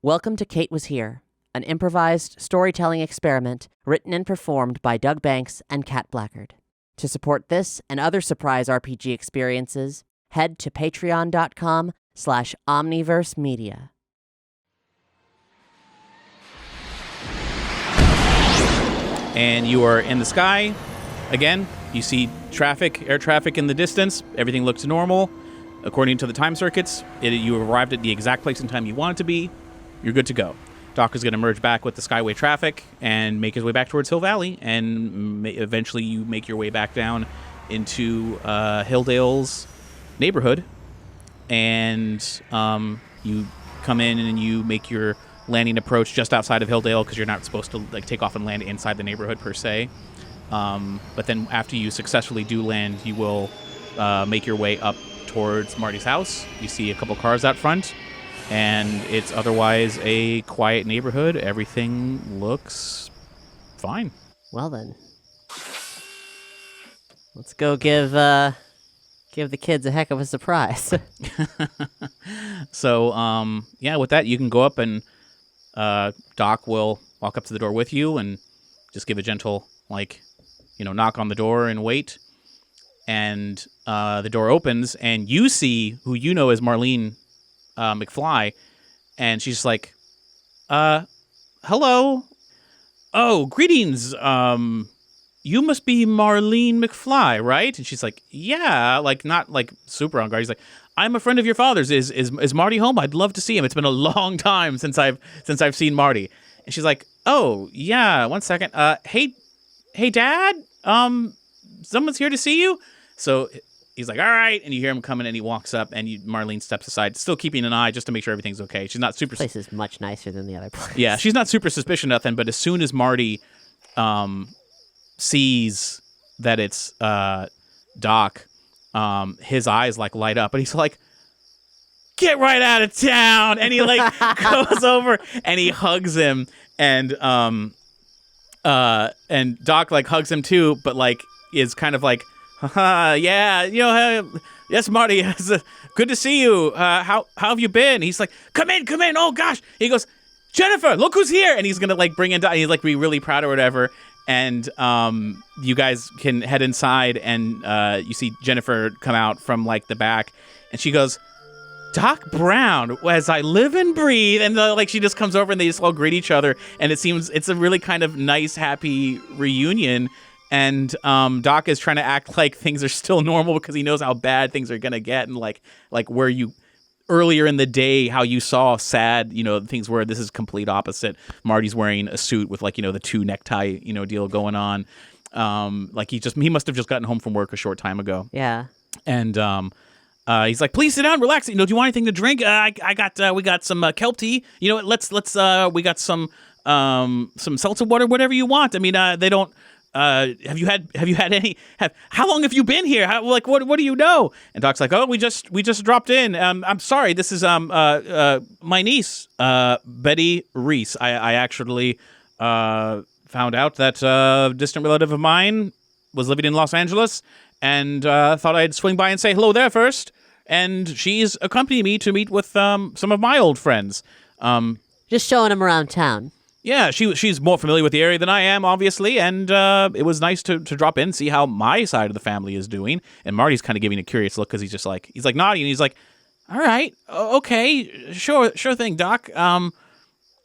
Welcome to Kate Was Here, an improvised storytelling experiment written and performed by Doug Banks and Kat Blackard. To support this and other surprise RPG experiences, head to patreon.com/omniversemedia. And you are in the sky. Again, you see air traffic in the distance. Everything looks normal. According to the time circuits, you arrived at the exact place and time you wanted to be. You're good to go. Doc is going to merge back with the Skyway traffic and make his way back towards Hill Valley, and eventually you make your way back down into Hilldale's neighborhood, and you come in and you make your landing approach just outside of Hilldale because you're not supposed to take off and land inside the neighborhood per se. But then after you successfully do land, you will make your way up towards Marty's house. You see a couple cars out front. And it's otherwise a quiet neighborhood. Everything looks fine. Well then, let's go give the kids a heck of a surprise. So, with that, you can go up and Doc will walk up to the door with you and just give a gentle, knock on the door and wait. And the door opens, and you see who you know as Marlene McFly, and she's like, hello. Oh, greetings. You must be Marlene McFly, right? And she's like, yeah, not super on guard. He's like, I'm a friend of your father's. Is Marty home? I'd love to see him. It's been a long time since I've seen Marty. And she's like, oh, yeah, one second. Hey, Dad, someone's here to see you. So he's like, all right, and you hear him coming, and he walks up, and Marlene steps aside, still keeping an eye just to make sure everything's okay. She's not super... This place is much nicer than the other place. Yeah, she's not super suspicious of nothing, but as soon as Marty sees that it's Doc, his eyes light up, and he's like, get right out of town! And he goes over, and he hugs him, and Doc hugs him too, but is kind of yeah, yes, Marty, good to see you. How have you been? He's like, come in. Oh gosh. He goes, Jennifer, look who's here. And he's gonna bring in, he's be really proud or whatever. And you guys can head inside, and you see Jennifer come out from the back, and she goes, Doc Brown, as I live and breathe. And she just comes over, and they just all greet each other, and it seems it's a really kind of nice, happy reunion. And Doc is trying to act like things are still normal because he knows how bad things are gonna get, and where you earlier in the day how you saw sad things were. This is complete opposite. Marty's wearing a suit with the two necktie deal going on. He must have just gotten home from work a short time ago. Yeah. And he's like, please sit down, relax. Do you want anything to drink? We got some kelp tea. Let's we got some seltzer water, whatever you want. I mean, they don't. Have you had any? How long have you been here? What do you know? And Doc's like, oh, we just dropped in. I'm sorry. This is my niece, Betty Reese. I actually found out that a distant relative of mine was living in Los Angeles, and thought I'd swing by and say hello there first. And she's accompanying me to meet with some of my old friends. Just showing them around town. Yeah, she's more familiar with the area than I am, obviously, and it was nice to drop in, see how my side of the family is doing. And Marty's kind of giving a curious look because he's nodding, and he's like, all right, okay, sure thing, Doc. And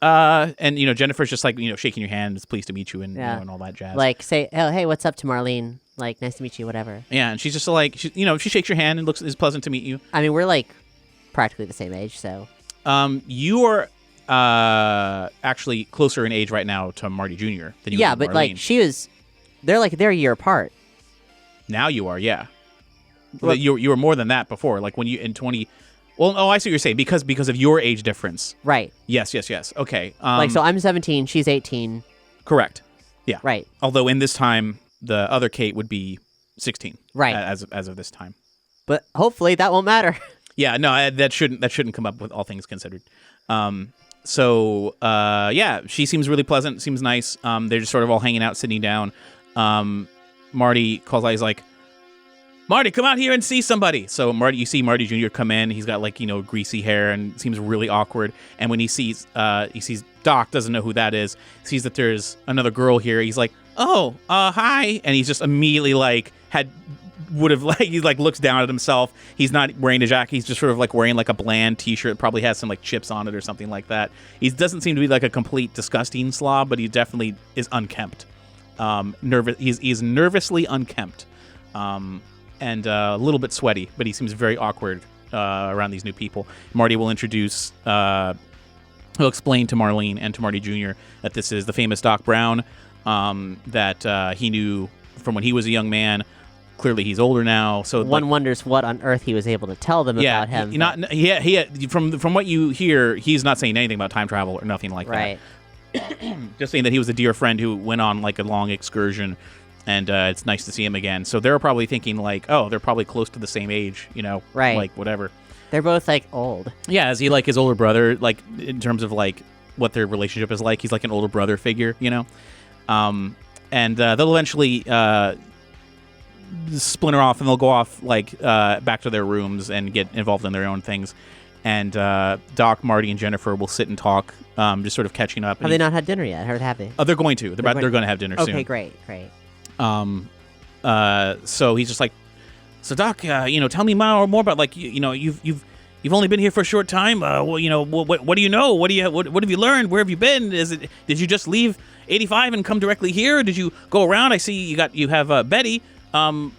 Jennifer's just shaking your hand, it's pleased to meet you, and and all that jazz. Say, oh, hey, what's up to Marlene? Nice to meet you, whatever. Yeah, and she's just she shakes your hand and is pleasant to meet you. I mean, we're practically the same age, so. You are actually closer in age right now to Marty Jr. than you are to Marlene. They're they're a year apart. Now you are, yeah. Well, you were more than that before, when you in 20. Well, I see what you're saying because of your age difference. Right. Yes. Okay. So I'm 17, she's 18. Correct. Yeah. Right. Although in this time, the other Kate would be 16. Right. As of this time. But hopefully that won't matter. Yeah. No, that shouldn't come up with all things considered. So, she seems really pleasant, seems nice. They're just sort of all hanging out, sitting down. Marty calls out, he's like, Marty, come out here and see somebody. So you see Marty Jr. come in. He's got like, greasy hair and seems really awkward. And when he sees Doc, doesn't know who that is, sees that there's another girl here. He's like, oh, hi. And he's just immediately like he like looks down at himself. He's not wearing a jacket. He's just sort of like wearing like a bland t-shirt. Probably has some like chips on it or something like that. He doesn't seem to be like a complete disgusting slob, but he definitely is unkempt. Nervous. He's nervously unkempt. And a little bit sweaty, but he seems very awkward around these new people. Marty will introduce, he'll explain to Marlene and to Marty Jr. that this is the famous Doc Brown that he knew from when he was a young man. Clearly, he's older now. So one wonders what on earth he was able to tell them about him. From what you hear, he's not saying anything about time travel or nothing like that. Right. Just saying that he was a dear friend who went on like a long excursion. And it's nice to see him again. So they're probably thinking like, oh, they're probably close to the same age, right? Like whatever. They're both like old. Yeah, is he like his older brother? Like in terms of like what their relationship is like, he's like an older brother figure, And they'll eventually splinter off, and they'll go off like back to their rooms and get involved in their own things. And Doc, Marty, and Jennifer will sit and talk, just sort of catching up. Have they not had dinner yet? Or have they? Oh, they're going to. They're going to have dinner soon. Okay, great. So he's just like, so Doc, tell me more about like, you've only been here for a short time. What do you know? What have you learned? Where have you been? Did you just leave 85 and come directly here? Or did you go around? I see you have Betty. I mean,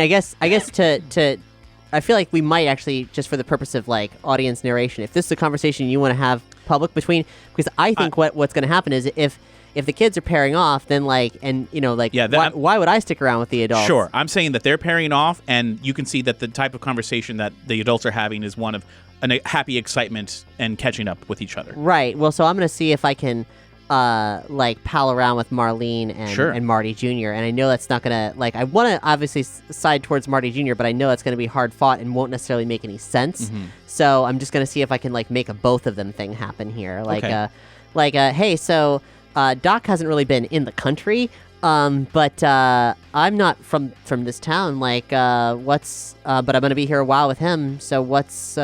I guess I feel like we might actually, just for the purpose of like audience narration, if this is a conversation you want to have public between, because I think what's going to happen is if the kids are pairing off, then why would I stick around with the adults? Sure. I'm saying that they're pairing off, and you can see that the type of conversation that the adults are having is one of a happy excitement and catching up with each other. Right. Well, so I'm going to see if I can pal around with Marlene and Marty Jr. And I know that's not going to, I want to obviously side towards Marty Jr., but I know it's going to be hard fought and won't necessarily make any sense. Mm-hmm. So I'm just going to see if I can make a both of them thing happen here. Hey, so... Doc hasn't really been in the country, but I'm not from this town. But I'm gonna be here a while with him. So what's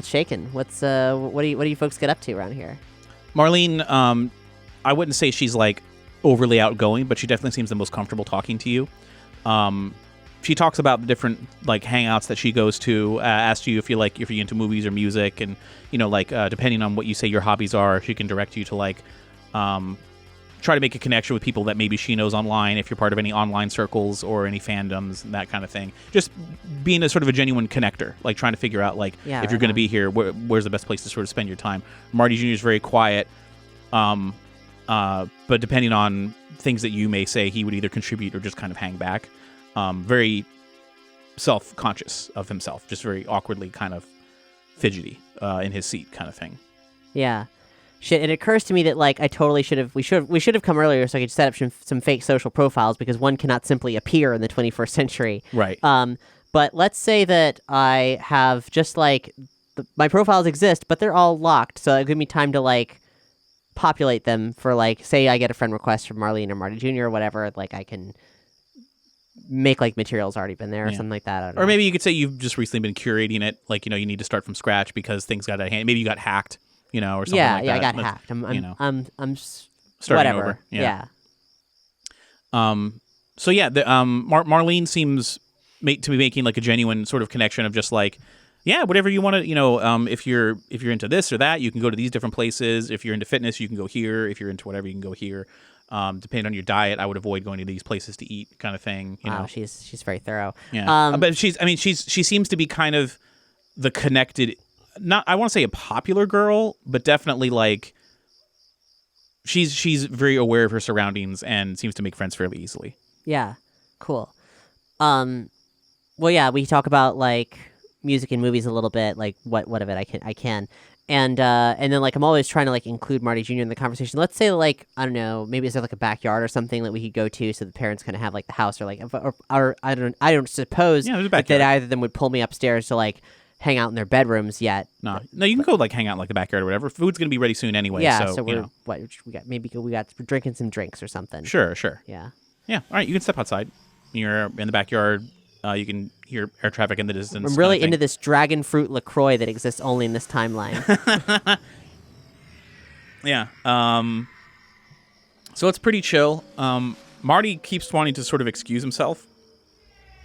shaking? What do you folks get up to around here? Marlene, I wouldn't say she's like overly outgoing, but she definitely seems the most comfortable talking to you. She talks about the different hangouts that she goes to. Asks you if you're into movies or music, and depending on what you say your hobbies are, she can direct you to try to make a connection with people that maybe she knows online. If you're part of any online circles or any fandoms and that kind of thing, just being a sort of a genuine connector, trying to figure out if you're going to be here, where's the best place to sort of spend your time. Marty Jr. is very quiet, but depending on things that you may say, he would either contribute or just kind of hang back. Very self-conscious of himself, just very awkwardly kind of fidgety in his seat kind of thing. Yeah. Shit, it occurs to me that I totally we should have come earlier so I could set up some fake social profiles, because one cannot simply appear in the 21st century. Right. But let's say that I have just my profiles exist, but they're all locked, so it gives me time to populate them for say I get a friend request from Marlene or Marty Jr. or whatever, I can make material's already been there or something like that. I don't know. Or maybe you could say you've just recently been curating it, you need to start from scratch because things got out of hand. Maybe you got hacked, or something like that. Yeah, I got hacked. I'm starting whatever. Over. Yeah. So Marlene seems to be making a genuine sort of connection of just whatever you want to, if you're into this or that, you can go to these different places. If you're into fitness, you can go here. If you're into whatever, you can go here. Depending on your diet, I would avoid going to these places to eat, kind of thing. Wow, she's very thorough. Yeah, but she seems to be kind of the connected. I want to say a popular girl, but definitely she's very aware of her surroundings and seems to make friends fairly easily. Yeah, cool. Well, yeah, we talk about music and movies a little bit, what of it I can. And then I'm always trying to include Marty Jr. in the conversation. Let's say I don't know, maybe is there a backyard or something that we could go to so the parents kind of have the house or I don't suppose that either of them would pull me upstairs to hang out in their bedrooms yet. No, you can go hang out in the backyard or whatever. Food's gonna be ready soon anyway. Yeah, so we're we got drinking some drinks or something. Sure. Yeah. All right, you can step outside. You're in the backyard. You can hear air traffic in the distance. I'm really into this dragon fruit LaCroix that exists only in this timeline. Yeah. So it's pretty chill. Marty keeps wanting to sort of excuse himself.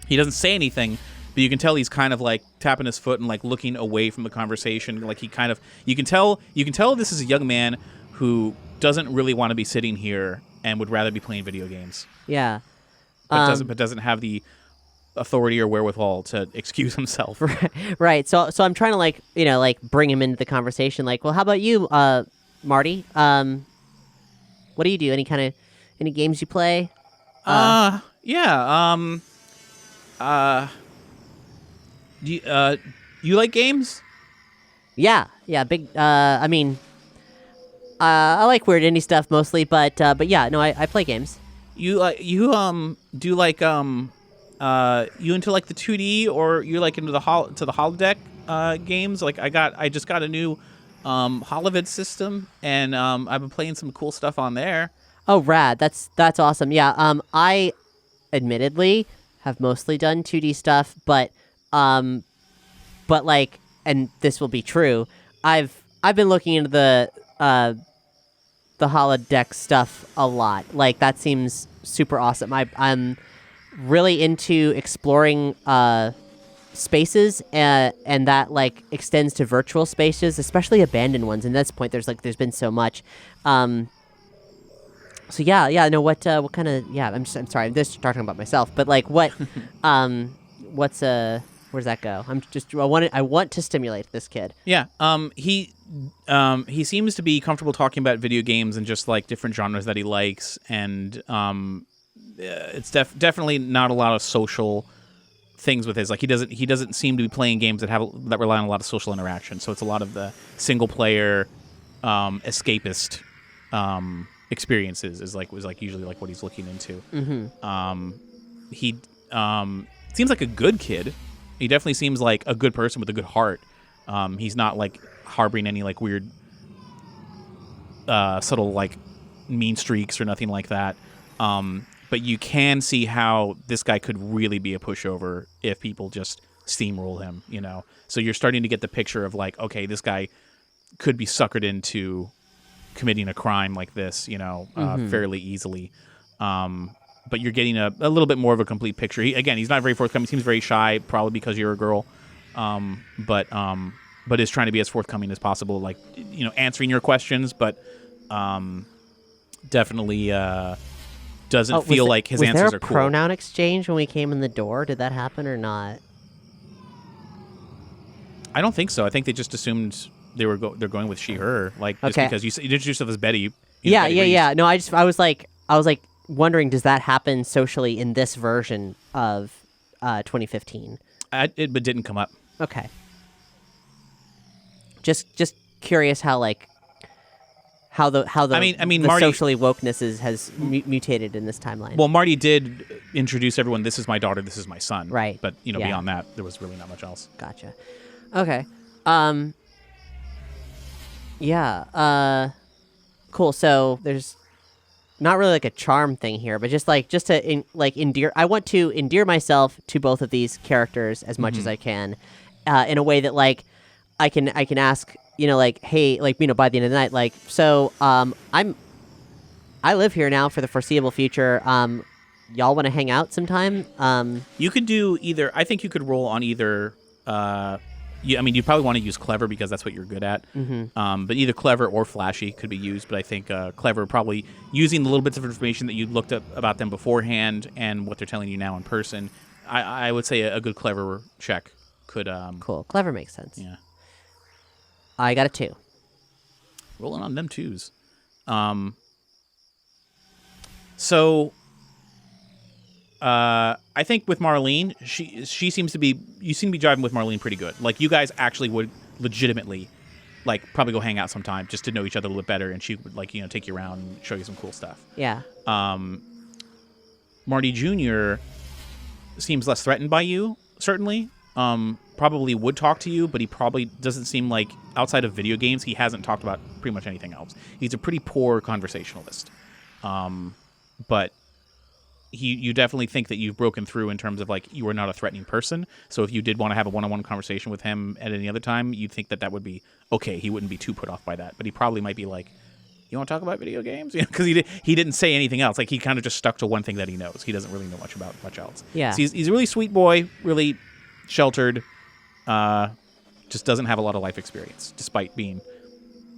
He doesn't say anything, but you can tell he's kind of like tapping his foot and like looking away from the conversation. Like he kind of, you can tell this is a young man who doesn't really want to be sitting here and would rather be playing video games. Yeah. But doesn't have the authority or wherewithal to excuse himself. Right. So I'm trying to like bring him into the conversation. Like, well, how about you, Marty? What do you do? Any games you play? Yeah. Do you like games? Yeah. Big. I mean, I like weird indie stuff mostly, but yeah, no, I play games. You do like you into like the 2D, or you like into the holodeck games? Like I just got a new holovid system, and I've been playing some cool stuff on there. Oh, rad! That's awesome. Yeah. I admittedly have mostly done 2D stuff, but like, and this will be true, I've been looking into the holodeck stuff a lot. Like, that seems super awesome. I'm really into exploring spaces, and that like extends to virtual spaces, especially abandoned ones. And at this point, there's been so much. So yeah. No, what kind of, yeah? I'm sorry. I'm just talking about myself, but like what, what's where does that go? I want to stimulate this kid. Yeah. He seems to be comfortable talking about video games and just like different genres that he likes, and it's definitely not a lot of social things with his. Like he doesn't seem to be playing games that rely on a lot of social interaction. So it's a lot of the single player, escapist experiences was usually like what he's looking into. Mm-hmm. He seems like a good kid. He definitely seems like a good person with a good heart. He's not like harboring any like weird, subtle like mean streaks or nothing like that. But you can see how this guy could really be a pushover if people just steamroll him, you know? So you're starting to get the picture of like, okay, this guy could be suckered into committing a crime like this, you know, fairly easily. But you're getting a little bit more of a complete picture. He's not very forthcoming. He seems very shy, probably because you're a girl. But is trying to be as forthcoming as possible, like, you know, answering your questions, but definitely doesn't feel like his answers are cool. Was there a pronoun exchange when we came in the door? Did that happen or not? I don't think so. I think they just assumed they're going with she, her, like, just because you introduced yourself as Betty. Yeah. No, I was like wondering, does that happen socially in this version of 2015? It didn't come up. Okay. Just curious how the Marty, socially wokeness has mutated in this timeline. Well, Marty did introduce everyone. This is my daughter. This is my son. Right. But beyond that, there was really not much else. Gotcha. Okay. Yeah. Cool. So there's not really like a charm thing here, but just to endear. I want to endear myself to both of these characters as much as I can, in a way that like I can ask, like, hey, like, by the end of the night, like, so I live here now for the foreseeable future. Y'all want to hang out sometime? You could do either. I think you could roll on either. You probably want to use clever because that's what you're good at. Mm-hmm. But either clever or flashy could be used. But I think clever, probably using the little bits of information that you looked up about them beforehand and what they're telling you now in person. I would say a good clever check could. Cool. Clever makes sense. Yeah. I got a 2. Rolling on them 2s. So. I think with Marlene, she seems to be. You seem to be driving with Marlene pretty good. Like, you guys actually would legitimately, like, probably go hang out sometime just to know each other a little bit better, and she would, like, take you around and show you some cool stuff. Yeah. Marty Jr. seems less threatened by you, certainly. Probably would talk to you, but he probably doesn't seem like, outside of video games, he hasn't talked about pretty much anything else. He's a pretty poor conversationalist. But you definitely think that you've broken through in terms of like you are not a threatening person. So if you did want to have a one-on-one conversation with him at any other time, you'd think that would be okay. He wouldn't be too put off by that, but he probably might be like, "You want to talk about video games?" Because he didn't say anything else. Like he kind of just stuck to one thing that he knows. He doesn't really know much about much else. Yeah, so he's a really sweet boy, really sheltered. Just doesn't have a lot of life experience, despite being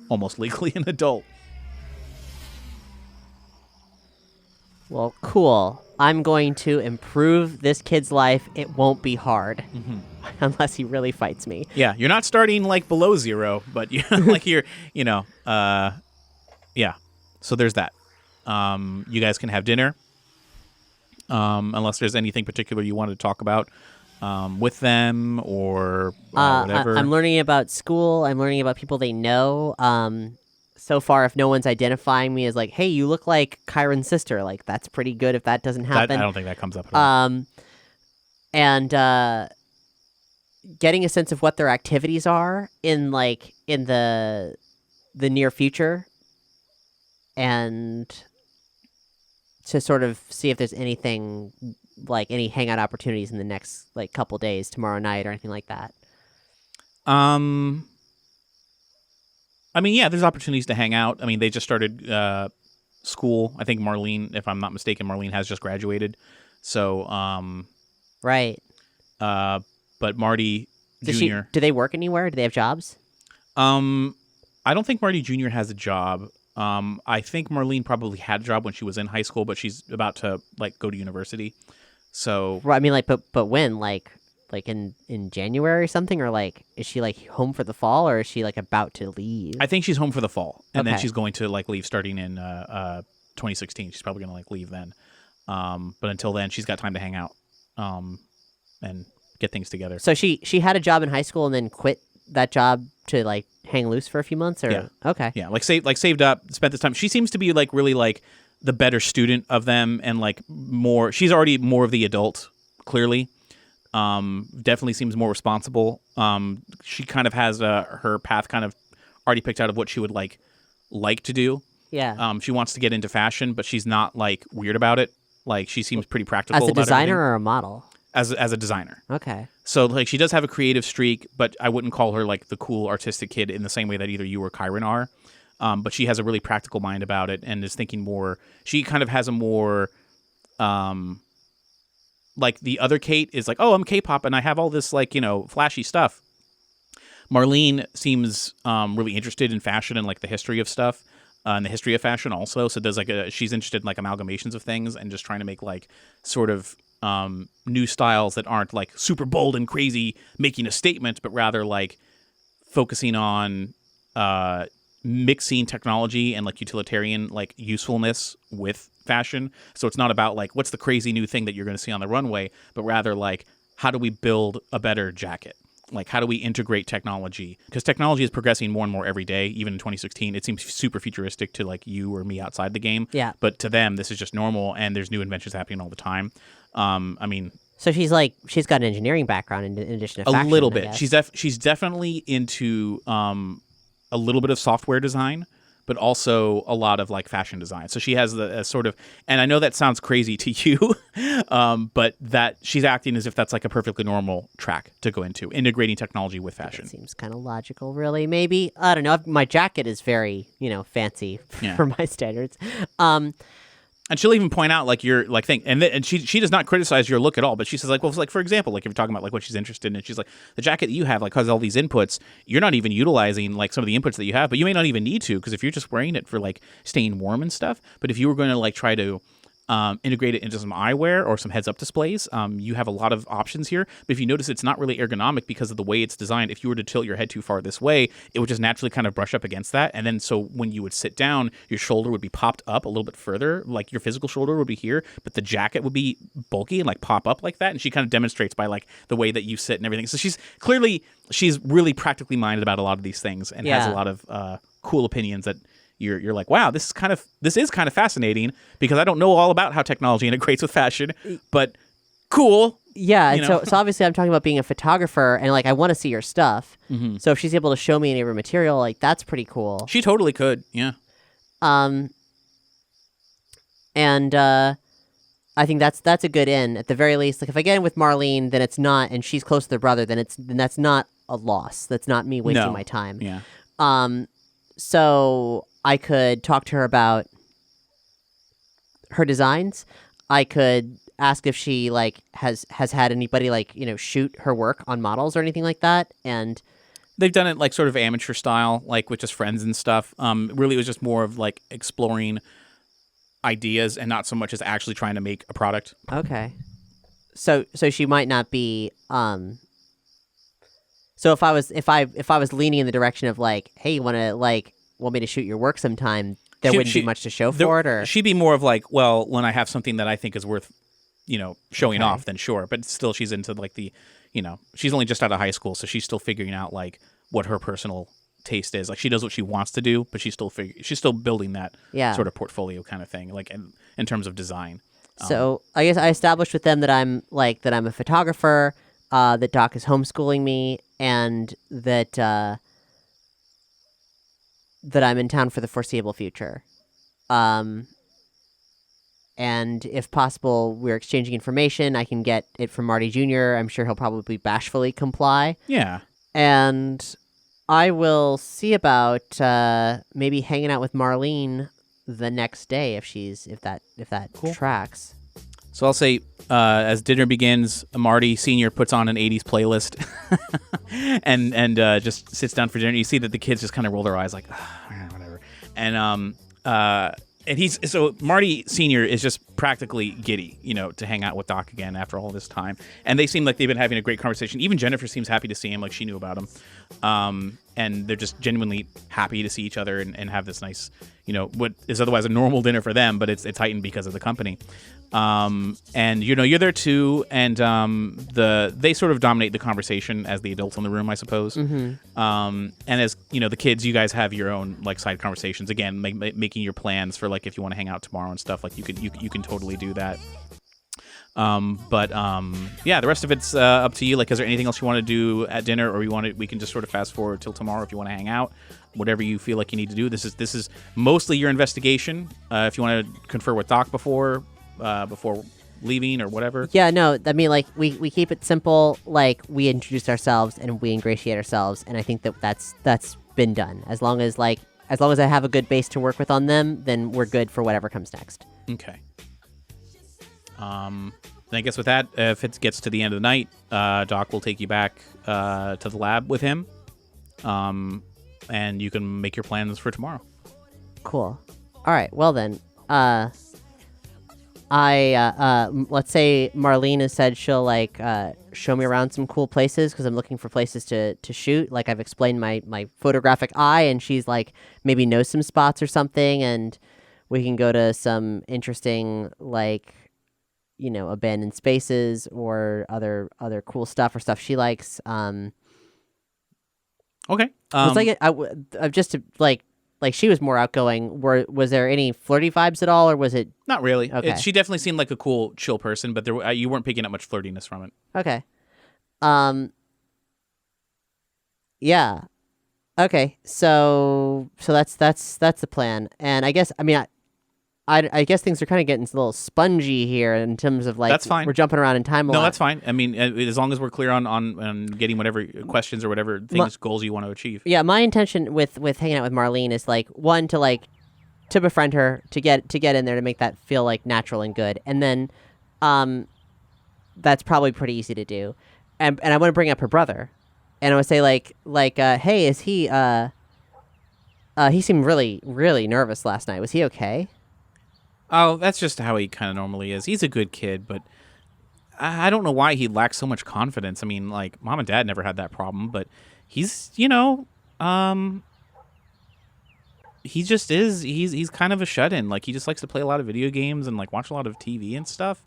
almost legally an adult. Well, cool. I'm going to improve this kid's life. It won't be hard. Unless he really fights me. Yeah, you're not starting like below 0, but like you're, yeah. So there's that. You guys can have dinner. Unless there's anything particular you wanted to talk about with them or whatever. I'm learning about school. I'm learning about people they know. So far, if no one's identifying me as like, hey, you look like Kyron's sister, like that's pretty good if that doesn't happen. I don't think that comes up at all. And getting a sense of what their activities are in the near future, and to sort of see if there's anything like any hangout opportunities in the next like couple days, tomorrow night or anything like that. I mean, yeah, there's opportunities to hang out. I mean, they just started school. I think Marlene, if I'm not mistaken, Marlene has just graduated. So, right. But Marty Jr. Do they work anywhere? Do they have jobs? I don't think Marty Jr. has a job. I think Marlene probably had a job when she was in high school, but she's about to like go to university. So, well, I mean, like, but when, like in January or something, or like, is she like home for the fall, or is she like about to leave? I think she's home for the fall, and then she's going to like leave starting in 2016. She's probably going to like leave then. But until then, she's got time to hang out, and get things together. So she had a job in high school and then quit that job to like hang loose for a few months, or yeah. Okay, yeah, saved up, spent this time. She seems to be like really like the better student of them, and like more. She's already more of the adult, clearly. Definitely seems more responsible. She kind of has her path kind of already picked out of what she would like to do. Yeah. She wants to get into fashion, but she's not like weird about it. Like she seems pretty practical. As a about designer everything. or a model? As a designer. Okay. So like she does have a creative streak, but I wouldn't call her like the cool artistic kid in the same way that either you or Kyron are. But she has a really practical mind about it and is thinking more. She kind of has a more. Like the other Kate is like, oh, I'm K-pop and I have all this like, flashy stuff. Marlene seems really interested in fashion and like the history of stuff and the history of fashion also. So there's like she's interested in like amalgamations of things and just trying to make like sort of new styles that aren't like super bold and crazy making a statement, but rather like focusing on mixing technology and like utilitarian like usefulness with fashion. So it's not about like what's the crazy new thing that you're going to see on the runway, but rather like how do we build a better jacket? Like how do we integrate technology? Because technology is progressing more and more every day. Even in 2016, it seems super futuristic to like you or me outside the game. Yeah. But to them, this is just normal, and there's new inventions happening all the time. I mean, so she's got an engineering background in addition to fashion, a little bit. She's definitely into a little bit of software design, but also a lot of like fashion design. So she has the sort of, and I know that sounds crazy to you, but that she's acting as if that's like a perfectly normal track to go into, integrating technology with fashion. It seems kind of logical, really. Maybe, I don't know. My jacket is very, fancy for my standards. And she'll even point out like your like thing, and she does not criticize your look at all, but she says like, well, like for example, like if you're talking about like what she's interested in, and she's like, the jacket that you have like has all these inputs, you're not even utilizing like some of the inputs that you have, but you may not even need to, because if you're just wearing it for like staying warm and stuff, but if you were going to like try to integrate it into some eyewear or some heads-up displays, you have a lot of options here. But if you notice, it's not really ergonomic because of the way it's designed. If you were to tilt your head too far this way, it would just naturally kind of brush up against that. And then so when you would sit down, your shoulder would be popped up a little bit further, like your physical shoulder would be here, but the jacket would be bulky and like pop up like that. And she kind of demonstrates by like the way that you sit and everything. So she's really practically minded about a lot of these things and has a lot of cool opinions that you're like, wow, this is kind of fascinating, because I don't know all about how technology integrates with fashion, but cool. Yeah, and so obviously I'm talking about being a photographer, and like I want to see your stuff. Mm-hmm. So if she's able to show me any of her material, like that's pretty cool. She totally could, yeah. And I think that's a good in at the very least. Like if I get in with Marlene, then it's not, and she's close to the brother, then that's not a loss. That's not me wasting my time. Yeah. So I could talk to her about her designs. I could ask if she like has had anybody like shoot her work on models or anything like that, and they've done it like sort of amateur style, like with just friends and stuff. Really, it was just more of like exploring ideas and not so much as actually trying to make a product. Okay. So she might not be so if I was leaning in the direction of like, hey, you want me to shoot your work sometime, there wouldn't be much to show for it, or she'd be more of like, well, when I have something that I think is worth showing off, then sure. But still, she's into like the she's only just out of high school, so she's still figuring out like what her personal taste is. Like she knows what she wants to do, but she's still building that sort of portfolio kind of thing, like in terms of design. So I guess I established with them that I'm a photographer, that Doc is homeschooling me, and that I'm in town for the foreseeable future. And if possible, we're exchanging information. I can get it from Marty Jr. I'm sure he'll probably bashfully comply. Yeah. And I will see about maybe hanging out with Marlene the next day if that cool. tracks. So I'll say, as dinner begins, Marty Sr. puts on an 80s playlist and just sits down for dinner. You see that the kids just kind of roll their eyes like, whatever. And Marty Sr. is just practically giddy, to hang out with Doc again after all this time. And they seem like they've been having a great conversation. Even Jennifer seems happy to see him, like she knew about him. And they're just genuinely happy to see each other and have this nice, what is otherwise a normal dinner for them, but it's heightened because of the company. And you're there too, and they sort of dominate the conversation as the adults in the room, I suppose. Mm-hmm. And as the kids, you guys have your own like side conversations. Again, making your plans for like if you want to hang out tomorrow and stuff. Like you can totally do that. Yeah, the rest of it's up to you. Like, is there anything else you want to do at dinner, or we can just sort of fast forward till tomorrow if you want to hang out. Whatever you feel like you need to do. This is mostly your investigation. If you want to confer with Doc before leaving or whatever. Yeah, no, I mean, like, we keep it simple. Like, we introduce ourselves and we ingratiate ourselves, and I think that's been done. As long as I have a good base to work with on them, then we're good for whatever comes next. Okay. Then I guess with that, if it gets to the end of the night, Doc will take you back to the lab with him, and you can make your plans for tomorrow. Cool. All right. Well then, let's say Marlene has said she'll like show me around some cool places because I'm looking for places to shoot. Like I've explained my photographic eye, and she's like maybe knows some spots or something, and we can go to some interesting like abandoned spaces or other cool stuff or stuff she likes. Okay. Was like just to like she was more outgoing. Was there any flirty vibes at all, or was it not really? Okay. She definitely seemed like a cool, chill person, but you weren't picking up much flirtiness from it. Okay. Yeah. Okay. So that's the plan, and I guess I guess things are kind of getting a little spongy here in terms of like that's fine. We're jumping around in time a lot. No, that's fine. I mean, as long as we're clear on getting whatever questions or whatever goals you want to achieve. Yeah, my intention with hanging out with Marlene is like one to befriend her, to get in there, to make that feel like natural and good, and then that's probably pretty easy to do, and I want to bring up her brother, and I would say hey, is he seemed really really nervous last night. Was he okay? Oh, that's just how he kind of normally is. He's a good kid, but I don't know why he lacks so much confidence. I mean, like, Mom and Dad never had that problem, but he's, he just is. He's kind of a shut-in. Like, he just likes to play a lot of video games and, like, watch a lot of TV and stuff.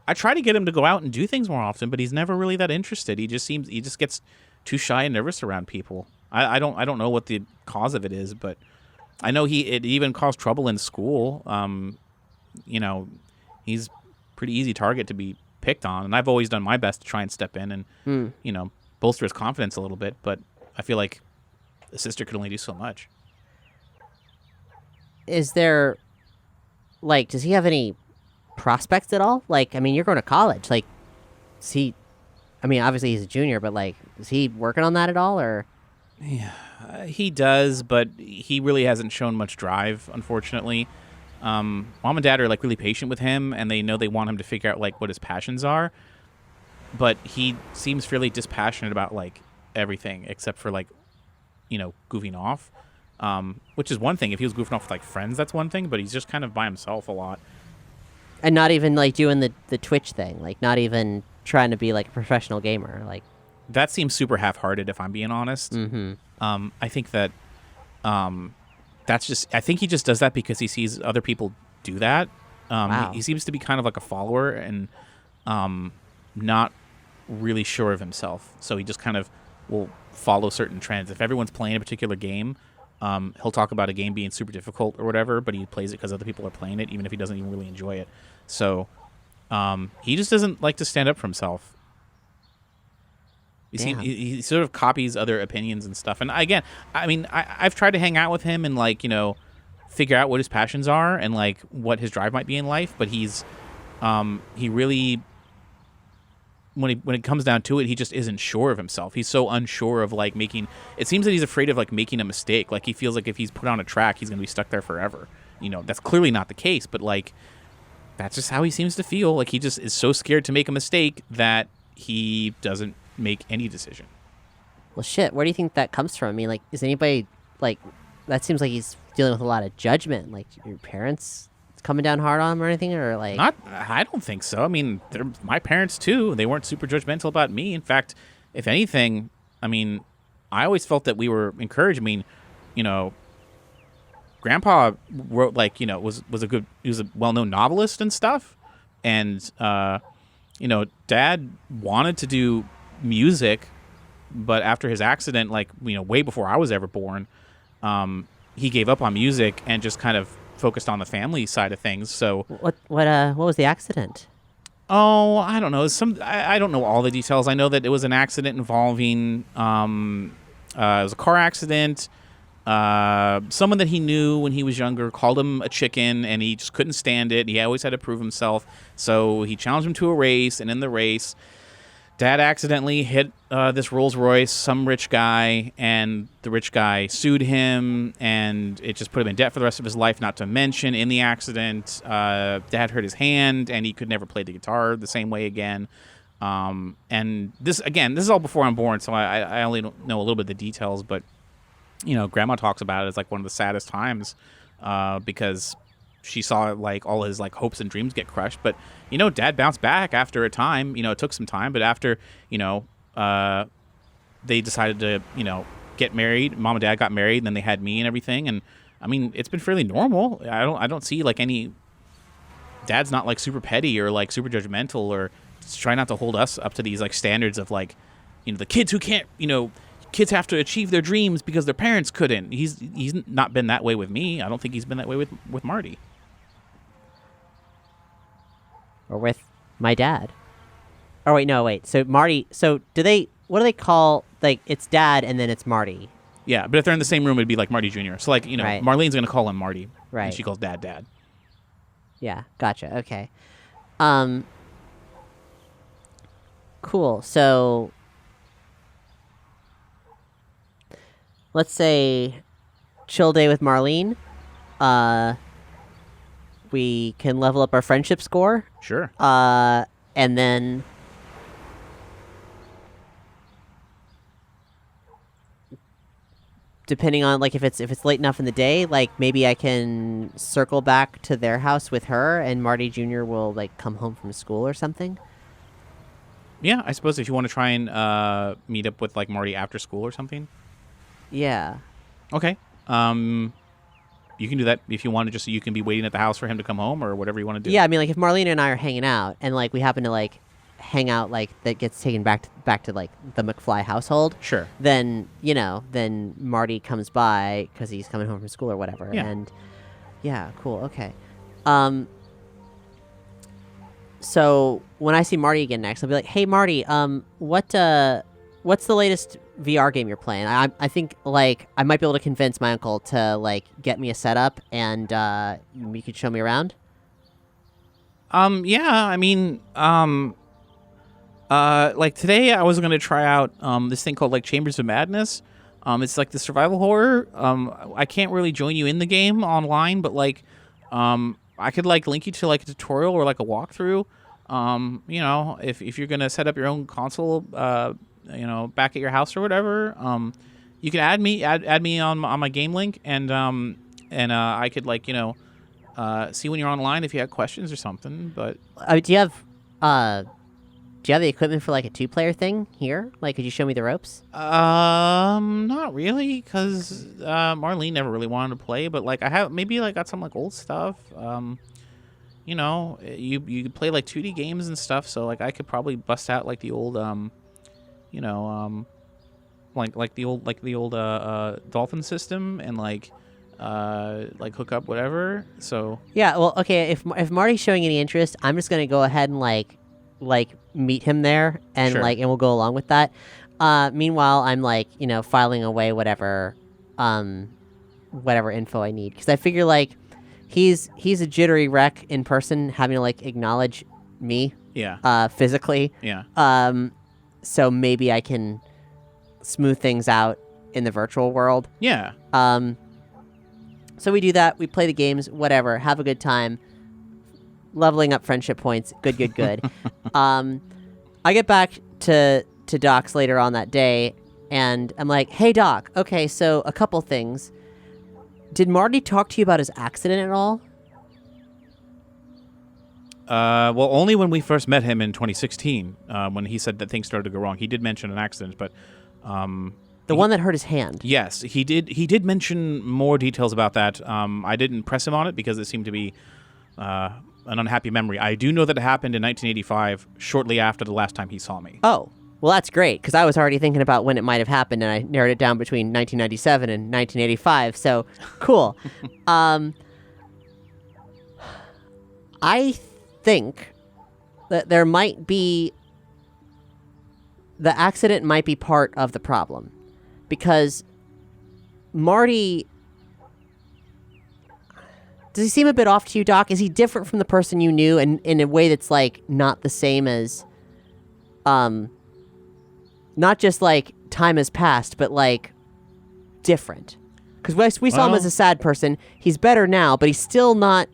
I try to get him to go out and do things more often, but he's never really that interested. He just gets too shy and nervous around people. I don't know what the cause of it is, but I know it even caused trouble in school. He's pretty easy target to be picked on, and I've always done my best to try and step in and bolster his confidence a little bit, but I feel like the sister could only do so much. Is there does he have any prospects at all? Like, I mean, you're going to college. Like, is he? I mean, obviously he's a junior, but like, is he working on that at all, or? Yeah, he does, but he really hasn't shown much drive, unfortunately. Mom and Dad are like really patient with him, and they know they want him to figure out like what his passions are. But he seems fairly dispassionate about like everything except for like, goofing off. Which is one thing. If he was goofing off with like friends, that's one thing. But he's just kind of by himself a lot. And not even like doing the Twitch thing, like not even trying to be like a professional gamer, like. That seems super half-hearted, if I'm being honest. Mm-hmm. I think that that's just. I think he just does that because he sees other people do that. Wow. He seems to be kind of like a follower and not really sure of himself. So he just kind of will follow certain trends. If everyone's playing a particular game, he'll talk about a game being super difficult or whatever, but he plays it because other people are playing it, even if he doesn't even really enjoy it. So he just doesn't like to stand up for himself. He sort of copies other opinions and stuff. And again, I mean, I've tried to hang out with him and like, figure out what his passions are and like what his drive might be in life. But he really, when it comes down to it, he just isn't sure of himself. He's so unsure of like it seems that he's afraid of like making a mistake. Like he feels like if he's put on a track, he's going to be stuck there forever. That's clearly not the case, but like, that's just how he seems to feel. Like he just is so scared to make a mistake that he doesn't make any decision. Well, shit, where do you think that comes from? I mean, like, is anybody, like, that seems like he's dealing with a lot of judgment. Like, your parents coming down hard on him or anything? Or, like... I don't think so. I mean, they're my parents, too. They weren't super judgmental about me. In fact, if anything, I mean, I always felt that we were encouraged. I mean, Grandpa wrote, like, he was a well-known novelist and stuff. And, Dad wanted to do music, but after his accident, like, way before I was ever born, he gave up on music and just kind of focused on the family side of things. So what was the accident? Oh, I don't know. I don't know all the details. I know that it was an accident involving it was a car accident. Someone that he knew when he was younger called him a chicken, and he just couldn't stand it. He always had to prove himself, so he challenged him to a race, and in the race, Dad accidentally hit this Rolls Royce, some rich guy, and the rich guy sued him, and it just put him in debt for the rest of his life, not to mention, in the accident, Dad hurt his hand, and he could never play the guitar the same way again. And this is all before I'm born, so I only don't know a little bit of the details, but, Grandma talks about it as, like, one of the saddest times because she saw, like, all his, like, hopes and dreams get crushed, but Dad bounced back after a time. It took some time, but after they decided to get married, Mom and Dad got married, and then they had me and everything, and I mean, it's been fairly normal. I don't see like any. Dad's not like super petty or like super judgmental or just try not to hold us up to these like standards of like the kids who can't kids have to achieve their dreams because their parents couldn't. He's not been that way with me. I don't think he's been that way with Marty. Or with my dad. Oh, wait, no, wait. So Marty, what do they call, like, it's Dad and then it's Marty? Yeah, but if they're in the same room, it'd be like Marty Jr. So, like, Right. Marlene's going to call him Marty. Right. And she calls Dad, Dad. Yeah, gotcha. Okay. Cool. So, let's say chill day with Marlene. We can level up our friendship score. Sure. And then depending on like if it's late enough in the day, like maybe I can circle back to their house with her, and Marty Jr. will like come home from school or something. Yeah, I suppose if you want to try and meet up with like Marty after school or something. Yeah. Okay. You can do that if you want to. Just so you can be waiting at the house for him to come home or whatever you want to do. Yeah, I mean, like if Marlene and I are hanging out, and like we happen to like hang out, like that gets taken back to like the McFly household. Sure. Then then Marty comes by because he's coming home from school or whatever. Yeah. And yeah, cool. Okay. So when I see Marty again next, I'll be like, "Hey, Marty, what's the latest VR game you're playing? I think like I might be able to convince my uncle to like get me a setup, and you could show me around." Yeah, I mean, like today I was gonna try out this thing called like Chambers of Madness. It's like the survival horror. I can't really join you in the game online, but like, I could like link you to like a tutorial or like a walkthrough. You know, if you're gonna set up your own console, you know, back at your house or whatever, you can add me on my game link, and I could like, you know, see when you're online if you have questions or something. But do you have the equipment for like a 2-player thing here? Like, could you show me the ropes? Not really, because Marlene never really wanted to play. But like, I have maybe like got some like old stuff. You know, you could play like 2D games and stuff. So like, I could probably bust out like the old you know, like the old Dolphin system and like hook up whatever. So yeah, well, okay. If Marty's showing any interest, I'm just gonna go ahead and like meet him there, and Sure. and we'll go along with that. Meanwhile, I'm like, you know, filing away whatever info I need, because I figure like he's a jittery wreck in person, having to like acknowledge me. Yeah. Physically. Yeah. So maybe I can smooth things out in the virtual world. Yeah. So we do that. We play the games, whatever. Have a good time. Leveling up friendship points. Good. I get back to Doc's later on that day, and I'm like, hey, Doc. Okay, so a couple things. Did Marty talk to you about his accident at all? Well, only when we first met him in 2016, when he said that things started to go wrong. He did mention an accident, but the one that hurt his hand. Yes, he did. He did mention more details about that. I didn't press him on it because it seemed to be an unhappy memory. I do know that it happened in 1985, shortly after the last time he saw me. Oh, well, that's great, because I was already thinking about when it might have happened, and I narrowed it down between 1997 and 1985, so cool. I think that there might be... the accident might be part of the problem, because Marty... Does he seem a bit off to you, Doc? Is he different from the person you knew, and in a way that's, like, not the same as, not just, like, time has passed, but, like, different? Because we saw him as a sad person. He's better now, but he's still not...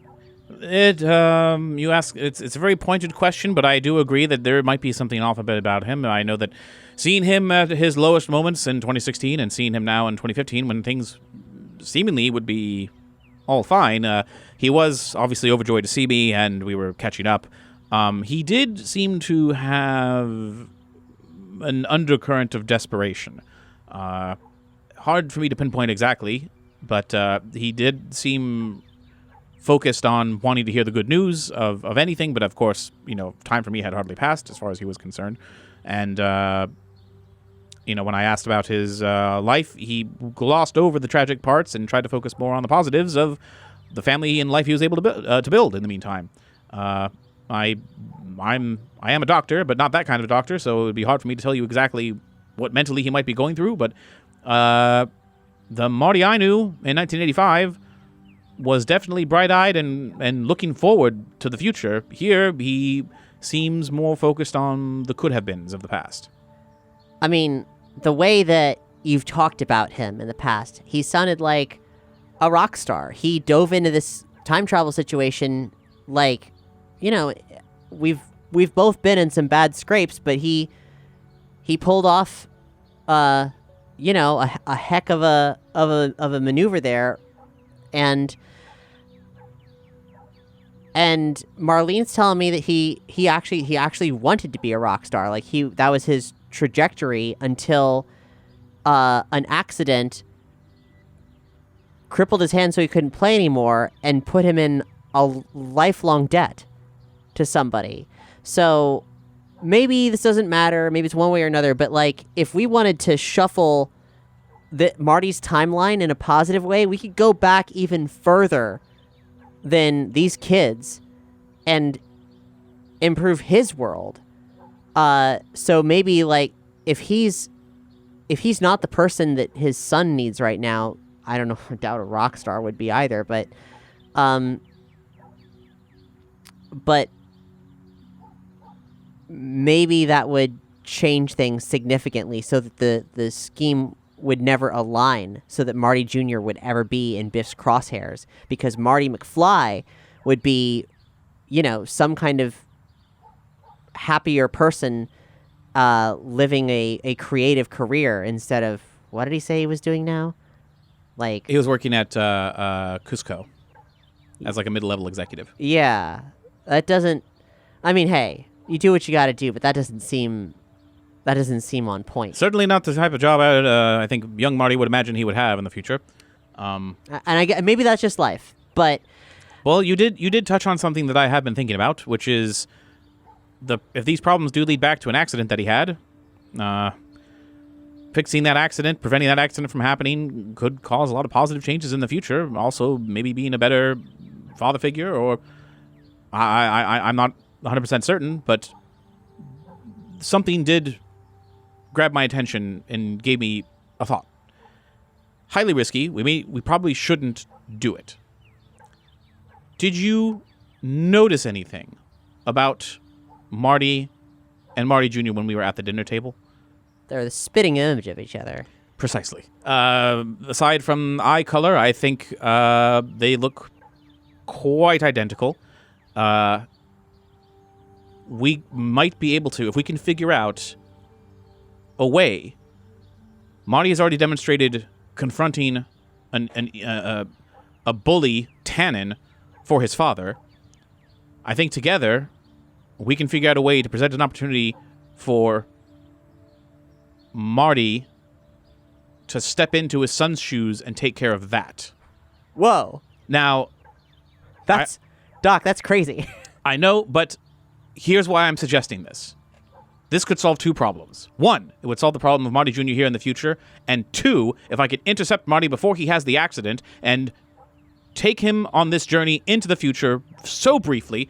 You ask, it's a very pointed question, but I do agree that there might be something off a bit about him. I know that seeing him at his lowest moments in 2016 and seeing him now in 2015, when things seemingly would be all fine, he was obviously overjoyed to see me, and we were catching up. He did seem to have an undercurrent of desperation. Hard for me to pinpoint exactly, but he did seem focused on wanting to hear the good news of anything, but of course, you know, time for me had hardly passed as far as he was concerned. And, you know, when I asked about his life, he glossed over the tragic parts and tried to focus more on the positives of the family and life he was able to build in the meantime. I am a doctor, but not that kind of a doctor, so it would be hard for me to tell you exactly what mentally he might be going through, but the Marty I knew in 1985 was definitely bright-eyed and looking forward to the future. Here, he seems more focused on the could-have-beens of the past. I mean, the way that you've talked about him in the past, he sounded like a rock star. He dove into this time travel situation like, you know, we've both been in some bad scrapes, but he pulled off, you know, a heck of a maneuver there, and Marlene's telling me that he actually wanted to be a rock star. Like that was his trajectory until an accident crippled his hand so he couldn't play anymore and put him in a lifelong debt to somebody. So maybe this doesn't matter. Maybe it's one way or another. But like, if we wanted to shuffle Marty's timeline in a positive way, we could go back even further than these kids and improve his world. So maybe like if he's not the person that his son needs right now, I don't know. I doubt a rock star would be either. But maybe that would change things significantly so that the scheme would never align, so that Marty Jr. would ever be in Biff's crosshairs, because Marty McFly would be, some kind of happier person living a creative career instead of, what did he say he was doing now? Like, he was working at Cusco as like a mid-level executive. Yeah. That doesn't, I mean, hey, you do what you got to do, but that doesn't seem on point. Certainly not the type of job I think young Marty would imagine he would have in the future. And maybe that's just life, but... Well, you did touch on something that I have been thinking about, which is if these problems do lead back to an accident that he had, fixing that accident, preventing that accident from happening could cause a lot of positive changes in the future. Also, maybe being a better father figure, or I'm not 100% certain, but something did grab my attention and gave me a thought. Highly risky. We probably shouldn't do it. Did you notice anything about Marty and Marty Jr. when we were at the dinner table? They're the spitting image of each other. Precisely. Aside from eye color, I think they look quite identical. We might be able to, if we can figure out a way. Marty has already demonstrated confronting a bully, Tannen, for his father. I think together we can figure out a way to present an opportunity for Marty to step into his son's shoes and take care of that. Whoa. Now, Doc, that's crazy. I know, but here's why I'm suggesting this. This could solve two problems. One, it would solve the problem of Marty Jr. here in the future. And two, if I could intercept Marty before he has the accident and take him on this journey into the future so briefly,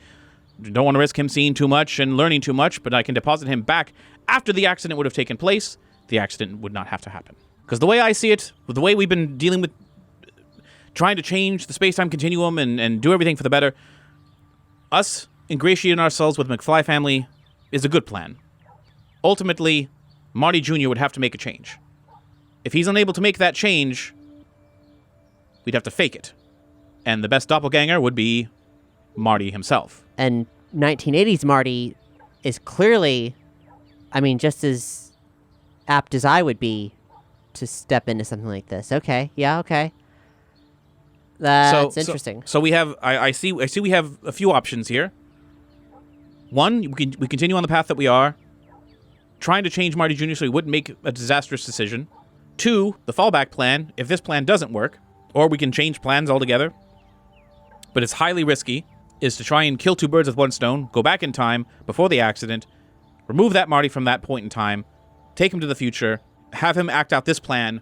don't want to risk him seeing too much and learning too much, but I can deposit him back after the accident would have taken place, the accident would not have to happen. Because the way I see it, with the way we've been dealing with trying to change the space-time continuum and do everything for the better, us ingratiating ourselves with the McFly family is a good plan. Ultimately, Marty Jr. would have to make a change. If he's unable to make that change, we'd have to fake it. And the best doppelganger would be Marty himself. And 1980s Marty is clearly, just as apt as I would be to step into something like this. Okay, yeah, okay. That's interesting. So we have, I see we have a few options here. One, we continue on the path that we are, trying to change Marty Jr. so he wouldn't make a disastrous decision. Two, the fallback plan, if this plan doesn't work, or we can change plans altogether, but it's highly risky, is to try and kill two birds with one stone, go back in time before the accident, remove that Marty from that point in time, take him to the future, have him act out this plan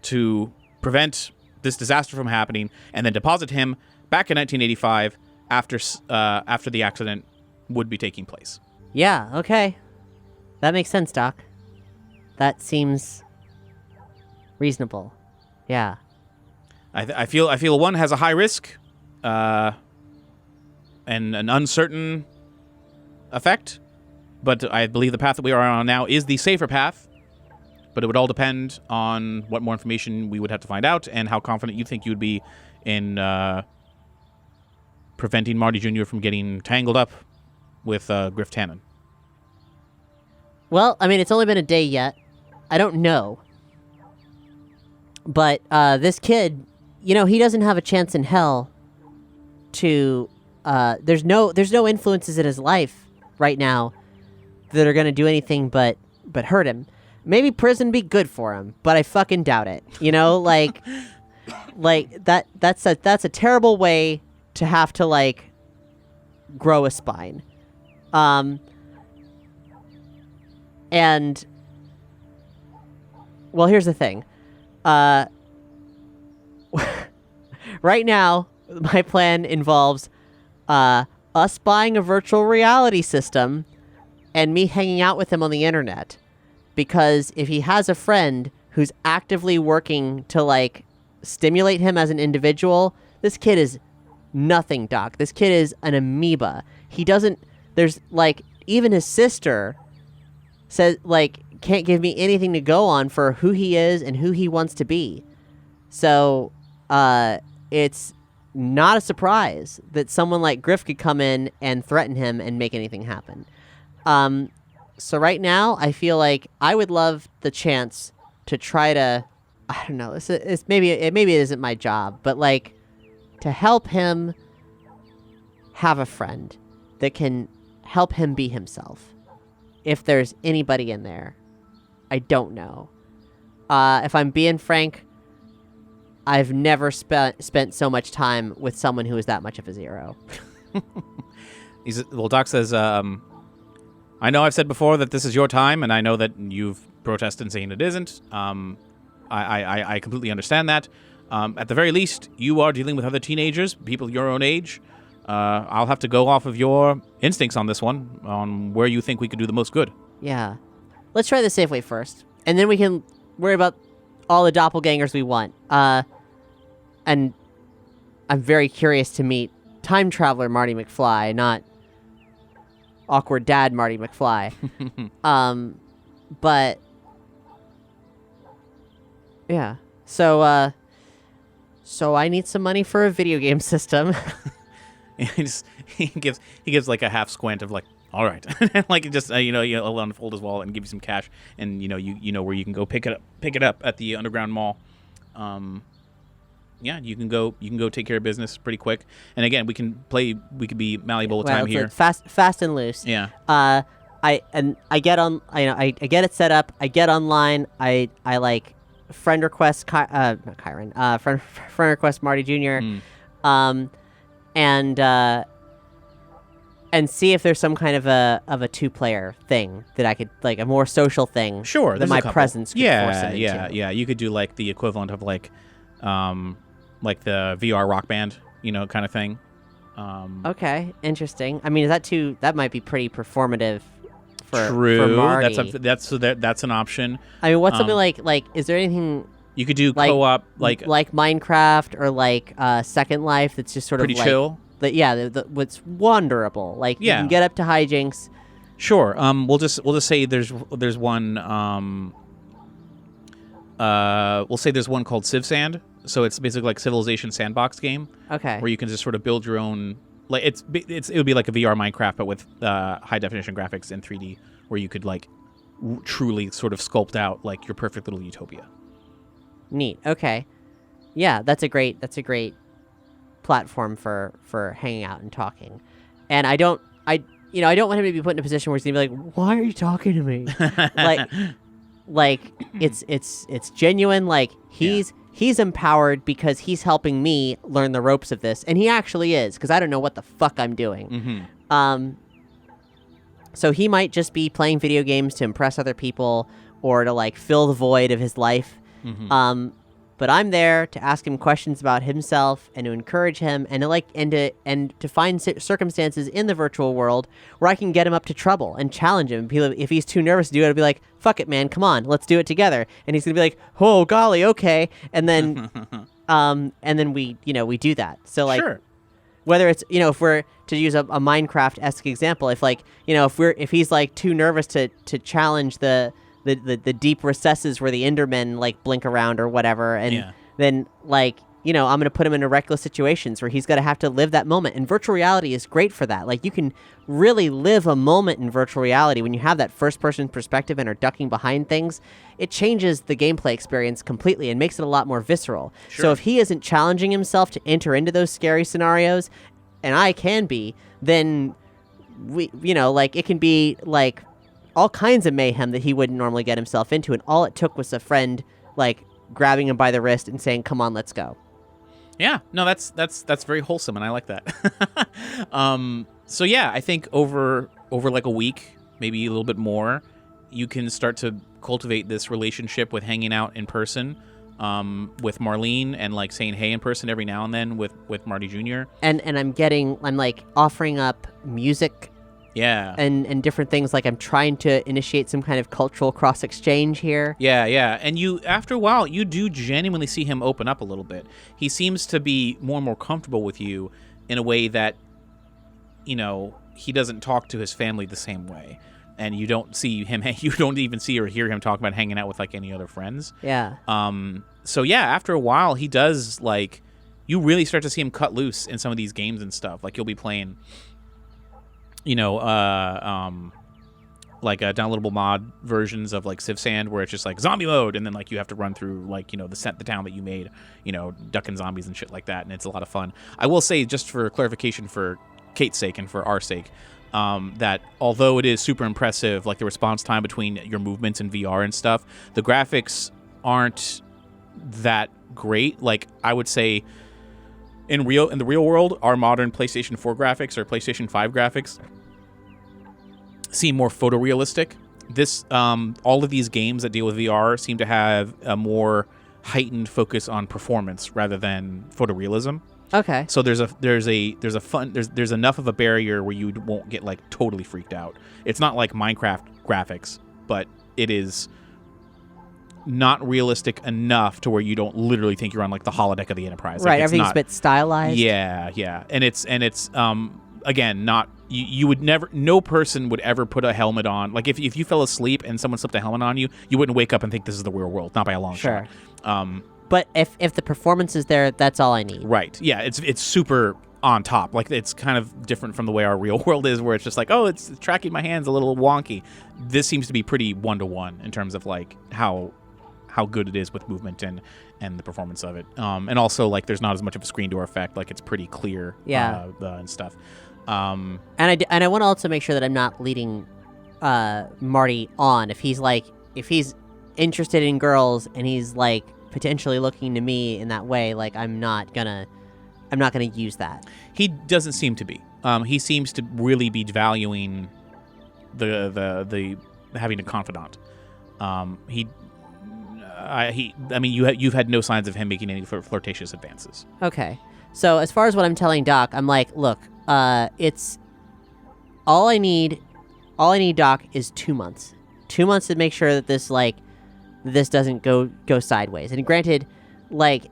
to prevent this disaster from happening, and then deposit him back in 1985 after the accident would be taking place. Yeah, okay. That makes sense, Doc. That seems reasonable. Yeah. I feel one has a high risk and an uncertain effect, but I believe the path that we are on now is the safer path. But it would all depend on what more information we would have to find out and how confident you think you would be in preventing Marty Jr. from getting tangled up with Griff Tannen. Well, it's only been a day yet. I don't know. But this kid, he doesn't have a chance in hell to... There's no influences in his life right now that are going to do anything but hurt him. Maybe prison be good for him, but I fucking doubt it. That's a terrible way to have to grow a spine. And well, here's the thing. Right now, my plan involves us buying a virtual reality system and me hanging out with him on the internet. Because if he has a friend who's actively working to, stimulate him as an individual, this kid is nothing, Doc. This kid is an amoeba. He doesn't... There's, even his sister says, like, can't give me anything to go on for who he is and who he wants to be. So, it's not a surprise that someone like Griff could come in and threaten him and make anything happen. So right now, I feel like I would love the chance to try to, I don't know, maybe it isn't my job, but like to help him have a friend that can help him be himself. If there's anybody in there, I don't know. If I'm being frank, I've never spent so much time with someone who is that much of a zero. Doc says, I know I've said before that this is your time, and I know that you've protested saying it isn't. I completely understand that. At the very least, you are dealing with other teenagers, people your own age. I'll have to go off of your instincts on this one, on where you think we could do the most good. Yeah. Let's try the safe way first, and then we can worry about all the doppelgangers we want. And I'm very curious to meet time traveler Marty McFly, not awkward dad Marty McFly. But yeah. So I need some money for a video game system. he gives like a half squint of like, all right, like just he'll unfold his wallet and give you some cash, and you know where you can go pick it up at the underground mall. Yeah, you can go take care of business pretty quick. And again, we could be malleable with time here. Like fast and loose. Yeah. I get on. I get it set up. I get online. I like friend request. Not Kyron. Friend request Marty Jr. And see if there's some kind of a 2-player thing that I could, like, a more social thing. Sure, that my presence could force him into. Yeah. You could do like the equivalent of like the VR Rock Band, kind of thing. Okay, interesting. I mean, that might be pretty performative for Marty. That's an option. I mean, what's something like? Is there anything you could do co-op like Minecraft or like Second Life? That's just sort pretty of like, chill. What's wanderable. Like you can get up to hijinks. Sure. We'll just say there's one. We'll say there's one called Civ Sand. So it's basically like Civilization sandbox game. Okay. Where you can just sort of build your own. Like it would be like a VR Minecraft, but with high definition graphics in 3D, where you could like truly sort of sculpt out like your perfect little utopia. Neat. Okay. Yeah, that's a great platform for hanging out and talking. And I don't want him to be put in a position where he's gonna be like, why are you talking to me? like it's genuine. Like he's empowered because he's helping me learn the ropes of this, and he actually is, because I don't know what the fuck I'm doing. Mm-hmm. So he might just be playing video games to impress other people or to like fill the void of his life. Mm-hmm. But I'm there to ask him questions about himself and to encourage him and to find circumstances in the virtual world where I can get him up to trouble and challenge him. If he's too nervous to do it, I'll be like, "Fuck it, man, come on, let's do it together." And he's gonna be like, "Oh golly, okay." And then, we do that. So like, sure. Whether it's if we're to use a Minecraft-esque example, if he's like too nervous to challenge the deep recesses where the Endermen like blink around or whatever, and then like I'm gonna put him into reckless situations where he's gonna have to live that moment. And virtual reality is great for that. Like you can really live a moment in virtual reality when you have that first-person perspective and are ducking behind things. It changes the gameplay experience completely and makes it a lot more visceral. Sure. So if he isn't challenging himself to enter into those scary scenarios, and I can be, then it can be like all kinds of mayhem that he wouldn't normally get himself into, and all it took was a friend like grabbing him by the wrist and saying, "Come on, let's go." Yeah, no, that's very wholesome, and I like that. So yeah, I think over like a week, maybe a little bit more, you can start to cultivate this relationship with hanging out in person, with Marlene, and like saying hey in person every now and then with Marty Jr. And I'm like offering up music. Yeah. And different things, like I'm trying to initiate some kind of cultural cross-exchange here. Yeah. And after a while, you do genuinely see him open up a little bit. He seems to be more and more comfortable with you in a way that, he doesn't talk to his family the same way. And you don't see him. You don't even see or hear him talk about hanging out with like any other friends. Yeah. So yeah, after a while, he does like. You really start to see him cut loose in some of these games and stuff. Like you'll be playing, like downloadable mod versions of like Civ Sand, where it's just like zombie mode, and then like you have to run through like the town that you made, ducking zombies and shit like that, and it's a lot of fun. I will say, just for clarification, for Kate's sake and for our sake. That although it is super impressive, like the response time between your movements in VR and stuff, the graphics aren't that great. Like I would say, in the real world, our modern PlayStation 4 graphics or PlayStation 5 graphics seem more photorealistic. This, all of these games that deal with VR seem to have a more heightened focus on performance rather than photorealism. Okay. So there's enough of a barrier where you won't get like totally freaked out. It's not like Minecraft graphics, but it is not realistic enough to where you don't literally think you're on like the holodeck of the Enterprise. Right, like, everything's a bit stylized. Yeah. And it's again, not you would never, no person would ever put a helmet on. Like if you fell asleep and someone slipped a helmet on you, you wouldn't wake up and think this is the real world, not by a long shot. But if the performance is there, that's all I need. Right. Yeah, it's super on top. Like it's kind of different from the way our real world is, where it's just like, oh, it's tracking my hands a little wonky. This seems to be pretty 1-to-1 in terms of like how good it is with movement and the performance of it. And also like there's not as much of a screen door effect. Like it's pretty clear. And stuff. And I want to also make sure that I'm not leading Marty on. If he's interested in girls and he's like potentially looking to me in that way, like I'm not gonna use that. He doesn't seem to be. He seems to really be valuing the having a confidant. You've had no signs of him making any flirtatious advances. Okay. So as far as what I'm telling Doc, I'm like, look, it's all I need, Doc, is 2 months. 2 months to make sure that this doesn't go sideways. And granted, like, at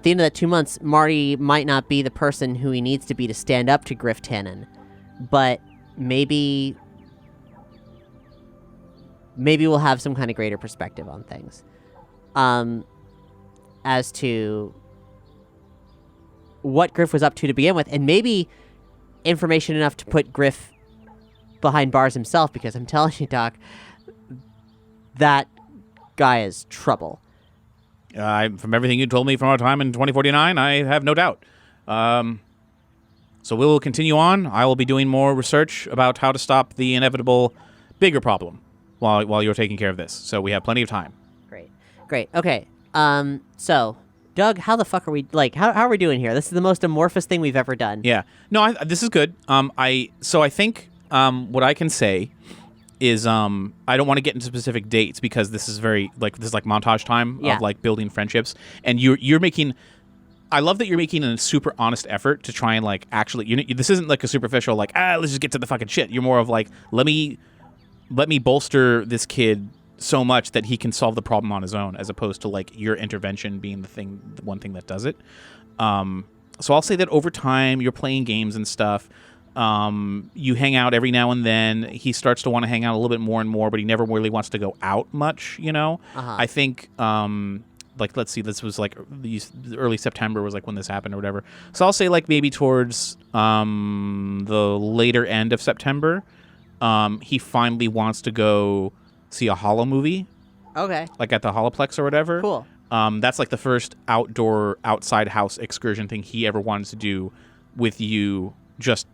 the end of that 2 months, Marty might not be the person who he needs to be to stand up to Griff Tannen, but maybe we'll have some kind of greater perspective on things. As to what Griff was up to begin with, and maybe information enough to put Griff behind bars himself, because I'm telling you, Doc, that guy is trouble. From everything you told me from our time in 2049, I have no doubt. So we will continue on. I will be doing more research about how to stop the inevitable bigger problem while you're taking care of this. So we have plenty of time. Great. Okay. So, Doug, how the fuck are we, how are we doing here? This is the most amorphous thing we've ever done. Yeah. No, this is good. I think what I can say is I don't want to get into specific dates because this is montage time of building friendships, and you're making. I love that you're making a super honest effort to try and actually. This isn't like a superficial let's just get to the fucking shit. You're more of let me bolster this kid so much that he can solve the problem on his own, as opposed to your intervention being the one thing that does it. So I'll say that over time you're playing games and stuff. You hang out every now and then. He starts to want to hang out a little bit more and more, but he never really wants to go out much, I think, let's see, this was early September was when this happened or whatever. So I'll say maybe towards the later end of September, he finally wants to go see a Holo movie. Okay. At the Holoplex or whatever. Cool. That's the first outdoor, outside house excursion thing he ever wanted to do with you, just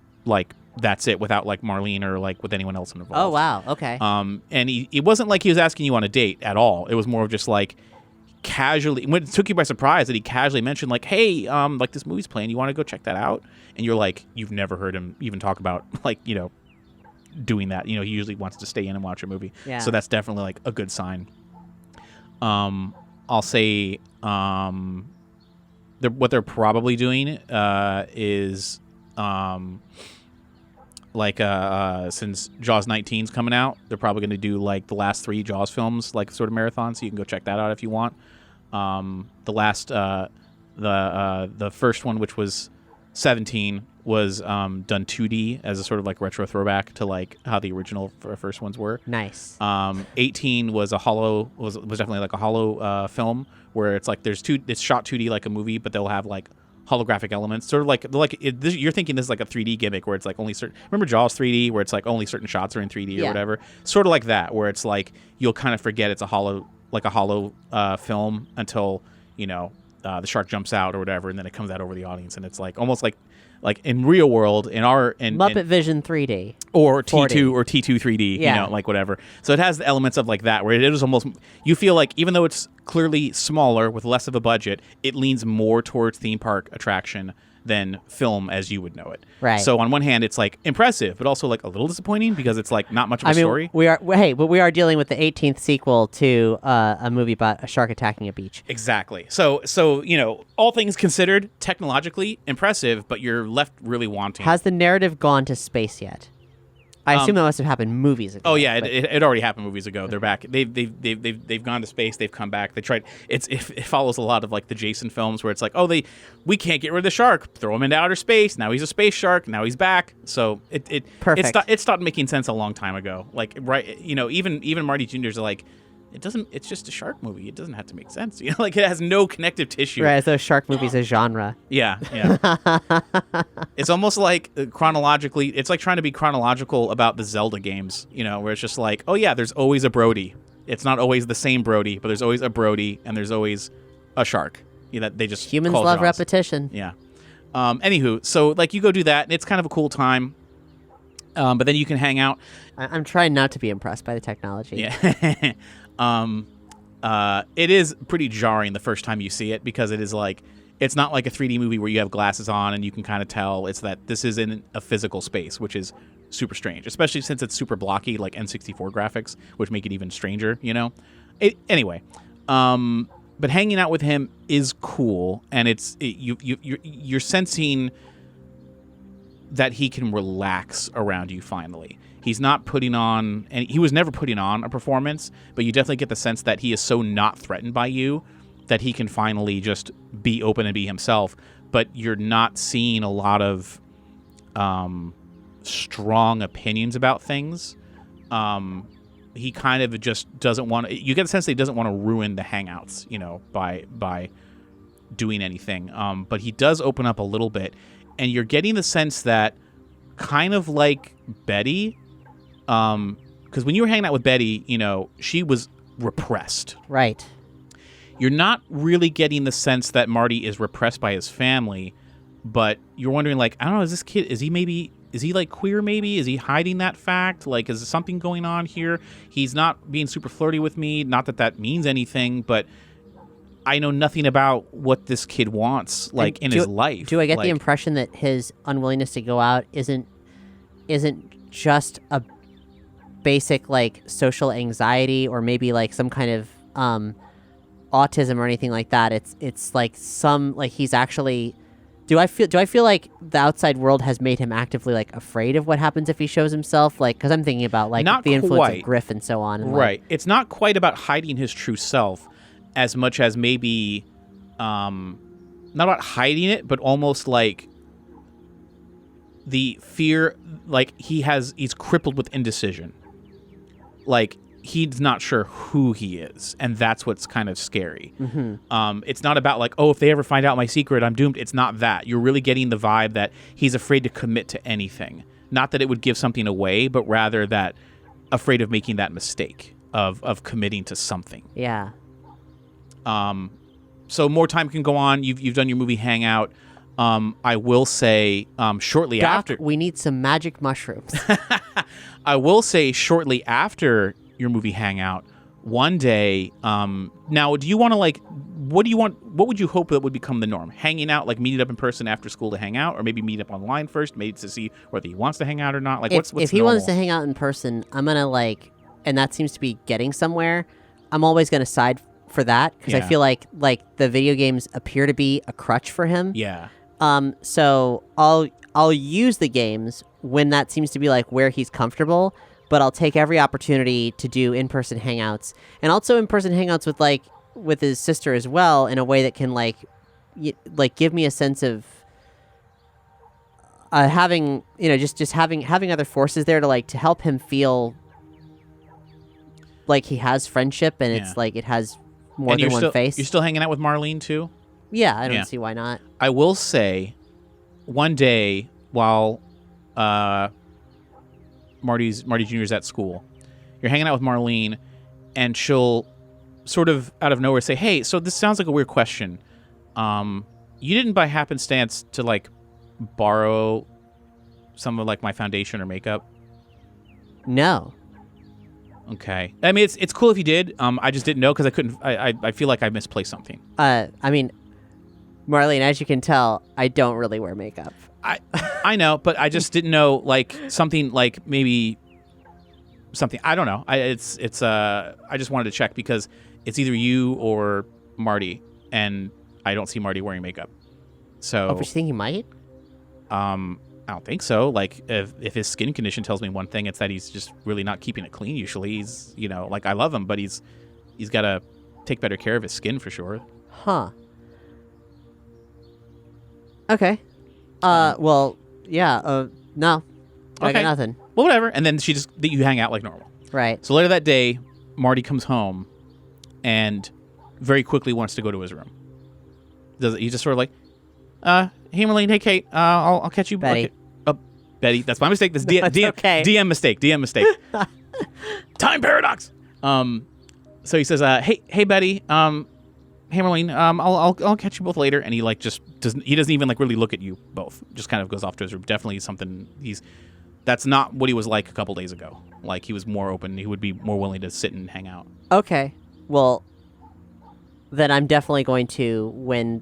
that's it, without Marlene or with anyone else involved. Oh wow, okay. And it wasn't he was asking you on a date at all. It was more of just casually, when it took you by surprise that he casually mentioned hey, this movie's playing, you want to go check that out? And you're you've never heard him even talk about doing that. He usually wants to stay in and watch a movie. Yeah. So that's definitely a good sign. I'll say what they're probably doing is since Jaws 19's coming out, they're probably going to do the last 3 Jaws films, sort of marathon, so you can go check that out if you want. The first one, which was 17 was done 2D as a sort of like retro throwback to like how the original first ones were. Nice. 18 was was definitely like a hollow film where it's like it's shot 2D like a movie, but they'll have like holographic elements, sort of like you're thinking this is like a 3D gimmick where it's like only certain. Remember Jaws 3D where it's like only certain shots are in 3D or whatever. Sort of like that where it's like you'll kind of forget it's a hollow film until the shark jumps out or whatever, and then it comes out over the audience, and it's like almost like in real world in Muppet Vision 3D or 4D. T2 or T2 3D, like whatever. So it has the elements of like that where it is almost, you feel like even though it's clearly smaller with less of a budget, it leans more towards theme park attraction than film as you would know it. Right. So on one hand, it's like impressive, but also like a little disappointing because it's like not much of a story. We are dealing with the 18th sequel to a movie about a shark attacking a beach. Exactly. So all things considered, technologically impressive, but you're left really wanting. Has the narrative gone to space yet? I assume that must have happened movies ago. Oh yeah, it already happened movies ago. They're back. They've gone to space. They've come back. They tried. It follows a lot of like the Jason films where it's like, we can't get rid of the shark. Throw him into outer space. Now he's a space shark. Now he's back. So Perfect. It stopped making sense a long time ago. Like even Marty Jr.'s like, it's just a shark movie. It doesn't have to make sense. Like it has no connective tissue. Right, as though shark movies a genre. Yeah. It's almost like chronologically, it's like trying to be chronological about the Zelda games, where it's just like, there's always a Brody. It's not always the same Brody, but there's always a Brody and there's always a shark. They just humans love repetition. Yeah. Anywho, so like you go do that and it's kind of a cool time. But then you can hang out. I'm trying not to be impressed by the technology. Yeah. It is pretty jarring the first time you see it because it is like, it's not like a 3D movie where you have glasses on and you can kind of tell it's that this is in a physical space, which is super strange, especially since it's super blocky, like N64 graphics, which make it even stranger, Anyway, but hanging out with him is cool, and you're sensing that he can relax around you finally. He's not putting on, and he was never putting on a performance, but you definitely get the sense that he is so not threatened by you that he can finally just be open and be himself. But you're not seeing a lot of strong opinions about things. He kind of just doesn't want to, you get the sense that he doesn't want to ruin the hangouts, by doing anything. But he does open up a little bit, and you're getting the sense that kind of like Betty, because when you were hanging out with Betty, she was repressed. Right. You're not really getting the sense that Marty is repressed by his family, but you're wondering, like, I don't know, is he like queer maybe? Is he hiding that fact? Like, is there something going on here? He's not being super flirty with me. Not that means anything, but I know nothing about what this kid wants, like, in his life. Do I get the impression that his unwillingness to go out isn't just a basic, like, social anxiety or maybe, like, some kind of autism or anything like that? It's like he's actually... Do I feel like the outside world has made him actively, like, afraid of what happens if he shows himself? Like, because I'm thinking about, like, not the influence quite. of Griff and so on. And right. It's not quite about hiding his true self as much as maybe not about hiding it, but almost like the fear, like he's crippled with indecision. Like, he's not sure who he is, and that's what's kind of scary. Mm-hmm. It's not about like, if they ever find out my secret, I'm doomed. It's not that. You're really getting the vibe that he's afraid to commit to anything. Not that it would give something away, but rather that afraid of making that mistake of committing to something. Yeah. So more time can go on. You've done your movie hangout. I will say shortly after... we need some magic mushrooms. I will say shortly after your movie hangout, one day... now, do you want to, like... What would you hope that would become the norm? Hanging out, like meeting up in person after school to hang out, or maybe meet up online first, maybe to see whether he wants to hang out or not? Like, what's if he normal? wants to hang out in person, I'm going to, like... And that seems to be getting somewhere. I'm always going to side for that, because I feel like the video games appear to be a crutch for him. Yeah. So I'll use the games when that seems to be like where he's comfortable, but I'll take every opportunity to do in-person hangouts, and also in-person hangouts with his sister as well, in a way that can like give me a sense of having just having other forces there to like to help him feel like he has friendship and it's like it has more than one face. You're still hanging out with Marlene too? Yeah, I don't see why not. I will say, one day while Marty Jr.'s at school, you're hanging out with Marlene, and she'll sort of out of nowhere say, "Hey, so this sounds like a weird question. You didn't by happenstance to like borrow some of like my foundation or makeup?" No. Okay. I mean, it's cool if you did. I just didn't know because I couldn't. I feel like I misplaced something. I mean, Marlene, as you can tell, I don't really wear makeup. I know, but I just didn't know like something like maybe something. I don't know. I just wanted to check because it's either you or Marty, and I don't see Marty wearing makeup. So. Oh, but you think he might? I don't think so. Like, if his skin condition tells me one thing, it's that he's just really not keeping it clean. Usually, he's like I love him, but he's got to take better care of his skin for sure. Huh. Okay. Well, yeah. No. I got nothing. Well, whatever. And then you hang out like normal. Right. So later that day, Marty comes home, and very quickly wants to go to his room. He's just sort of like, hey Marlene, hey Kate, I'll catch you. Betty. Okay. Betty, that's my mistake. That's okay. DM mistake. Time paradox. So he says, hey Betty, hey Marlene, I'll catch you both later. And he like just doesn't even like really look at you both. Just kind of goes off to his room. Definitely something that's not what he was like a couple days ago. Like he was more open. He would be more willing to sit and hang out. Okay. Well, then I'm definitely going to, when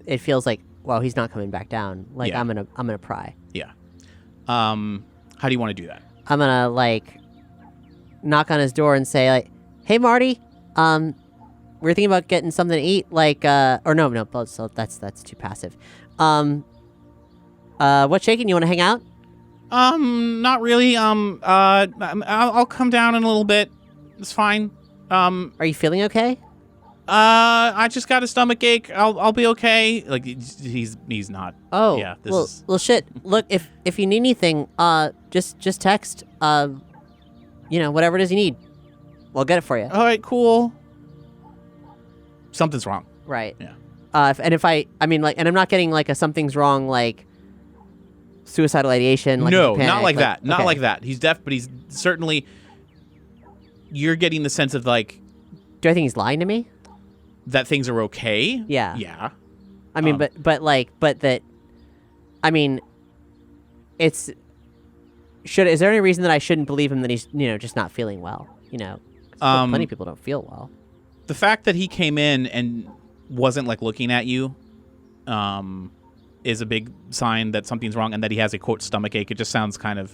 it feels like, well, he's not coming back down. Like I'm gonna pry. Yeah. How do you want to do that? I'm gonna like knock on his door and say like, "Hey Marty, we're thinking about getting something to eat." Like, or no, so that's too passive. What's shaking? You want to hang out? Not really. I'll come down in a little bit. It's fine. Are you feeling okay? I just got a stomach ache. I'll be okay. Like he's not. Oh, yeah. Well, shit. Look, if you need anything, just text. Whatever it is you need, we'll get it for you. All right, cool. Something's wrong. Right. Yeah. And I'm not getting like a something's wrong like suicidal ideation. Like no, panic, not like that. Okay. Not like that. He's deaf, but he's certainly. You're getting the sense of like. Do I think he's lying to me? That things are okay. Yeah. Yeah. I mean, but that. I mean, is there any reason that I shouldn't believe him that he's just not feeling well? Plenty of people don't feel well. The fact that he came in and wasn't like looking at you, is a big sign that something's wrong, and that he has a quote stomach ache. It just sounds a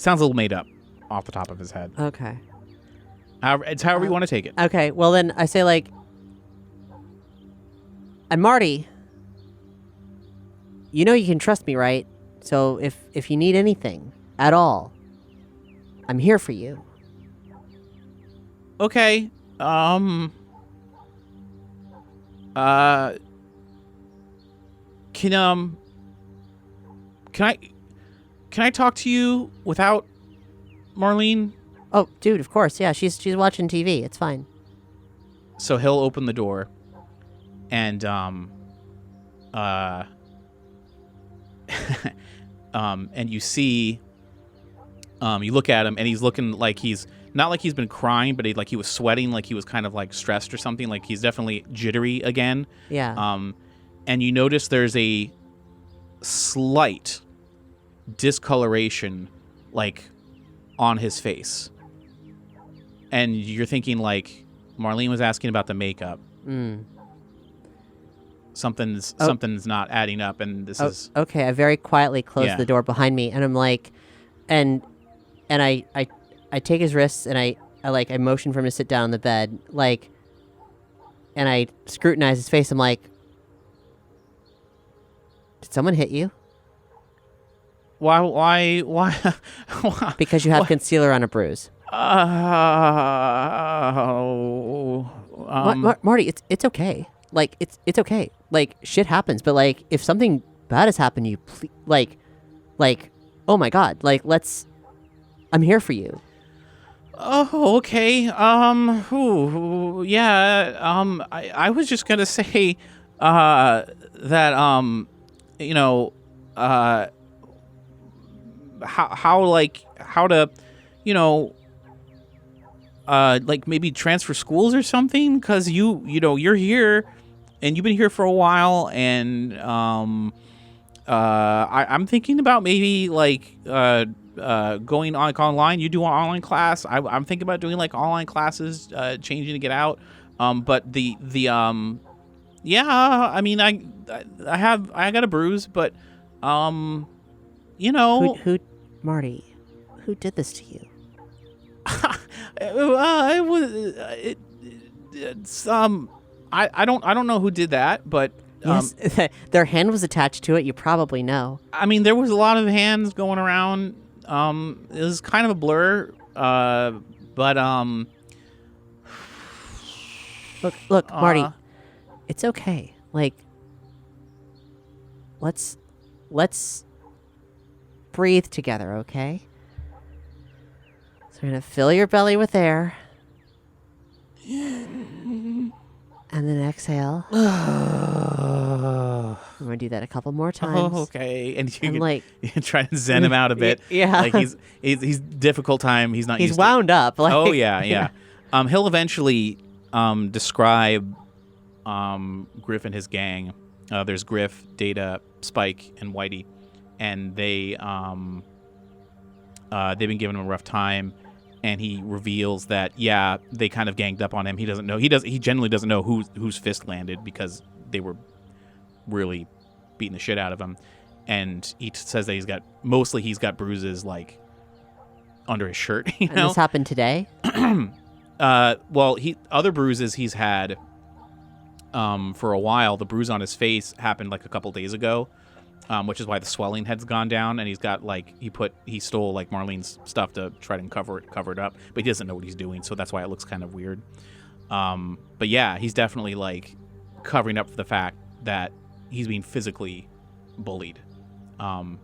little made up off the top of his head. Okay. It's however you want to take it. Okay. Well, then I say like, and Marty, you can trust me, right? So if you need anything at all, I'm here for you. Okay. Can I talk to you without Marlene? Oh, dude, of course. Yeah, she's watching TV. It's fine. So he'll open the door, and and you see, you look at him, and he's looking like he's not like he's been crying, but he was sweating, like he was kind of like stressed or something. Like he's definitely jittery again. Yeah. And you notice there's a slight discoloration, like on his face. And you're thinking like Marlene was asking about the makeup. Something's not adding up, and this is okay. I very quietly close the door behind me, and I'm like, and I take his wrists, and I motion for him to sit down on the bed, like, and I scrutinize his face. I'm like, did someone hit you? Why? Because you have concealer on a bruise. Marty, it's okay. Like it's okay. Like shit happens, but like if something bad has happened to you, like, oh my God, like, I'm here for you. Oh, okay. Yeah. I was just gonna say, that, you know, how to, you know, like maybe transfer schools or something, because you're here, and you've been here for a while, and I'm thinking about maybe like going on like online. You do an online class. I'm thinking about doing like online classes, changing to get out. But yeah. I mean, I got a bruise, but you know, who Marty, who did this to you? I don't know who did that, but yes, their hand was attached to it. You probably know. I mean, there was a lot of hands going around. It was kind of a blur. But look, Marty, it's okay. Like, let's breathe together, okay? So we're gonna fill your belly with air, and then exhale. I'm gonna do that a couple more times. Oh, okay. And you can like try to zen him out a bit. Yeah. Like he's difficult time. He's not. He's used wound up. Like, oh yeah. He'll eventually describe Griff and his gang. There's Griff, Data, Spike, and Whitey, and they've been giving him a rough time. And he reveals that they kind of ganged up on him. He doesn't know. He generally doesn't know whose fist landed, because they were really beating the shit out of him. And he says that he's got bruises like under his shirt. You know? And this happened today? Well, other bruises he's had for a while. The bruise on his face happened like a couple days ago, which is why the swelling has gone down. And he's got like he stole like Marlene's stuff to try and cover it up, but he doesn't know what he's doing, so that's why it looks kind of weird. But yeah, he's definitely like covering up for the fact that he's being physically bullied. And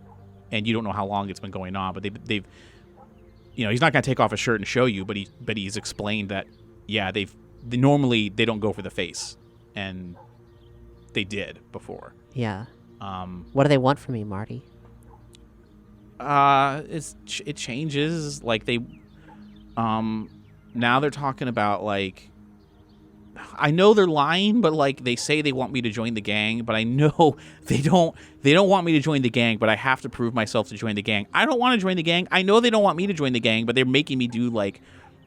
you don't know how long it's been going on, but they've he's not going to take off his shirt and show you, but he's explained that normally they don't go for the face, and they did before. Yeah. What do they want from me, Marty? It changes. Like they, now they're talking about like, I know they're lying, but like they say they want me to join the gang, but I know they don't want me to join the gang, but I have to prove myself to join the gang. I don't want to join the gang. I know they don't want me to join the gang, but they're making me do like,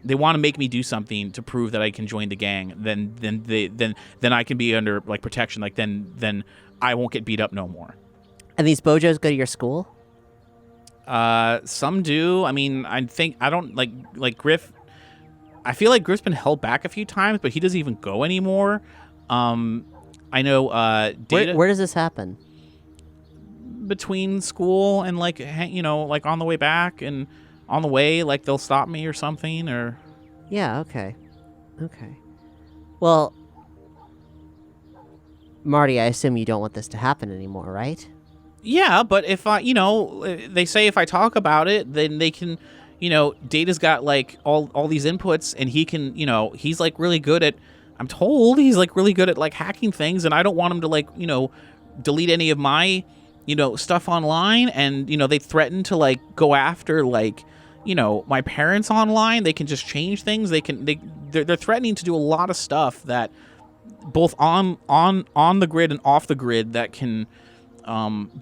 they want to make me do something to prove that I can join the gang. Then I can be under like protection. Like then I won't get beat up no more. And these bojos go to your school? Some do. I mean, I don't like Griff. I feel like Griff's been held back a few times, but he doesn't even go anymore. I know. Data, where does this happen? Between school and like like on the way back and on the way, like they'll stop me or something or. Yeah. Okay. Well, Marty, I assume you don't want this to happen anymore, right? Yeah, but if they say if I talk about it, then they can, Data's got like all these inputs, and he can, he's like really good at, I'm told he's like really good at like hacking things, and I don't want him to like, delete any of my, stuff online, and, they threaten to like go after like, my parents online. They can just change things. They're threatening to do a lot of stuff that both on the grid and off the grid that can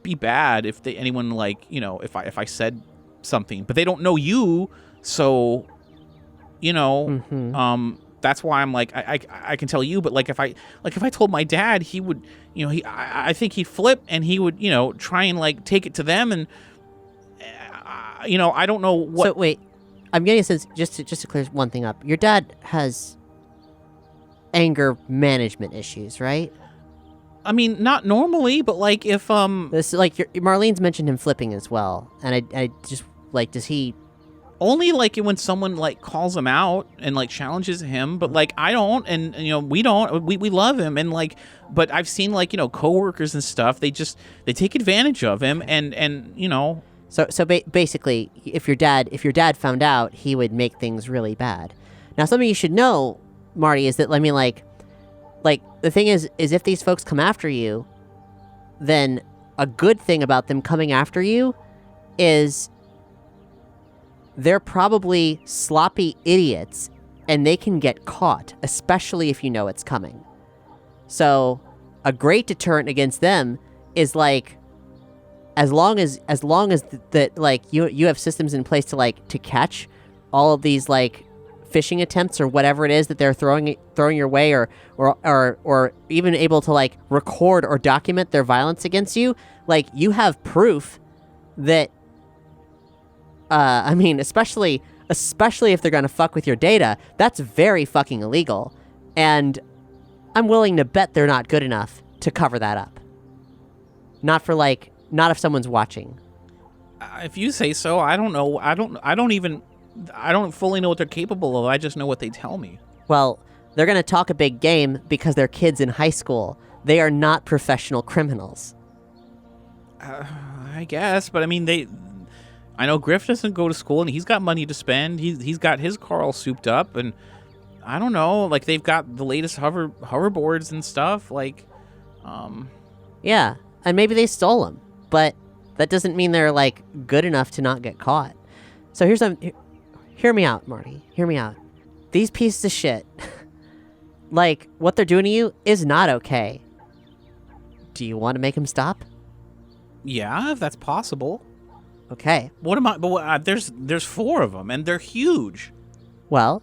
be bad if anyone like if I said something, but they don't know you, so that's why I'm like I can tell you, but like if I told my dad, he would I think he'd flip, and he would try and like take it to them, and I don't know what. So wait, I'm getting a sense, just to clear one thing up. Your dad has anger management issues, right? I mean, not normally, but like if this like Marlene's mentioned him flipping as well, and I just like, does he Only like when someone like calls him out and like challenges him, but like I don't, and we don't. We love him, and like, but I've seen like coworkers and stuff. They take advantage of him, and. So basically, if your dad found out, he would make things really bad. Now, something you should know, Marty, is that like the thing is if these folks come after you, then a good thing about them coming after you is they're probably sloppy idiots and they can get caught, especially if you know it's coming. So a great deterrent against them is like, as long as that like you have systems in place to catch all of these like phishing attempts or whatever it is that they're throwing your way, or even able to like record or document their violence against you, like you have proof that especially if they're gonna fuck with your data, that's very fucking illegal. And I'm willing to bet they're not good enough to cover that up. Not if someone's watching. If you say so, I don't know. I don't fully know what they're capable of. I just know what they tell me. Well, they're gonna talk a big game because they're kids in high school. They are not professional criminals. I guess, but I mean, I know Griff doesn't go to school and he's got money to spend. He's got his car all souped up, and I don't know, like they've got the latest hoverboards and stuff. Like, yeah, and maybe they stole them, but that doesn't mean they're like good enough to not get caught. So hear me out, Marty. Hear me out. These pieces of shit, like what they're doing to you, is not okay. Do you want to make them stop? Yeah, if that's possible. Okay. What am I? But there's 4 of them, and they're huge. Well,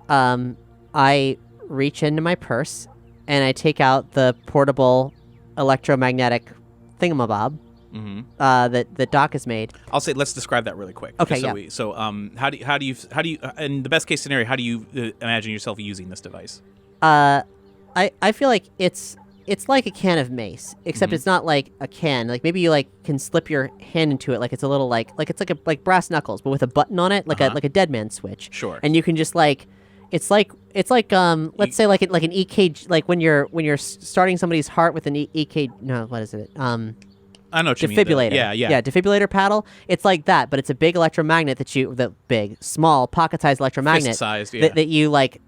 I reach into my purse and I take out the portable electromagnetic thingamabob that Doc has made. I'll say, let's describe that really quick. Okay. How do you in the best case scenario, how do you imagine yourself using this device? I feel like it's like a can of mace, except it's not like a can. Like maybe you like can slip your hand into it, like it's a little like it's like brass knuckles, but with a button on it, like a dead man switch. Sure. And you can just like it's like let's say like an EKG, like when you're starting somebody's heart with an EKG. No, what is it? I know what you mean. Defibrillator. Yeah, defibrillator paddle. It's like that, but it's a big electromagnet small pocket-sized electromagnet fist-sized, yeah. that you like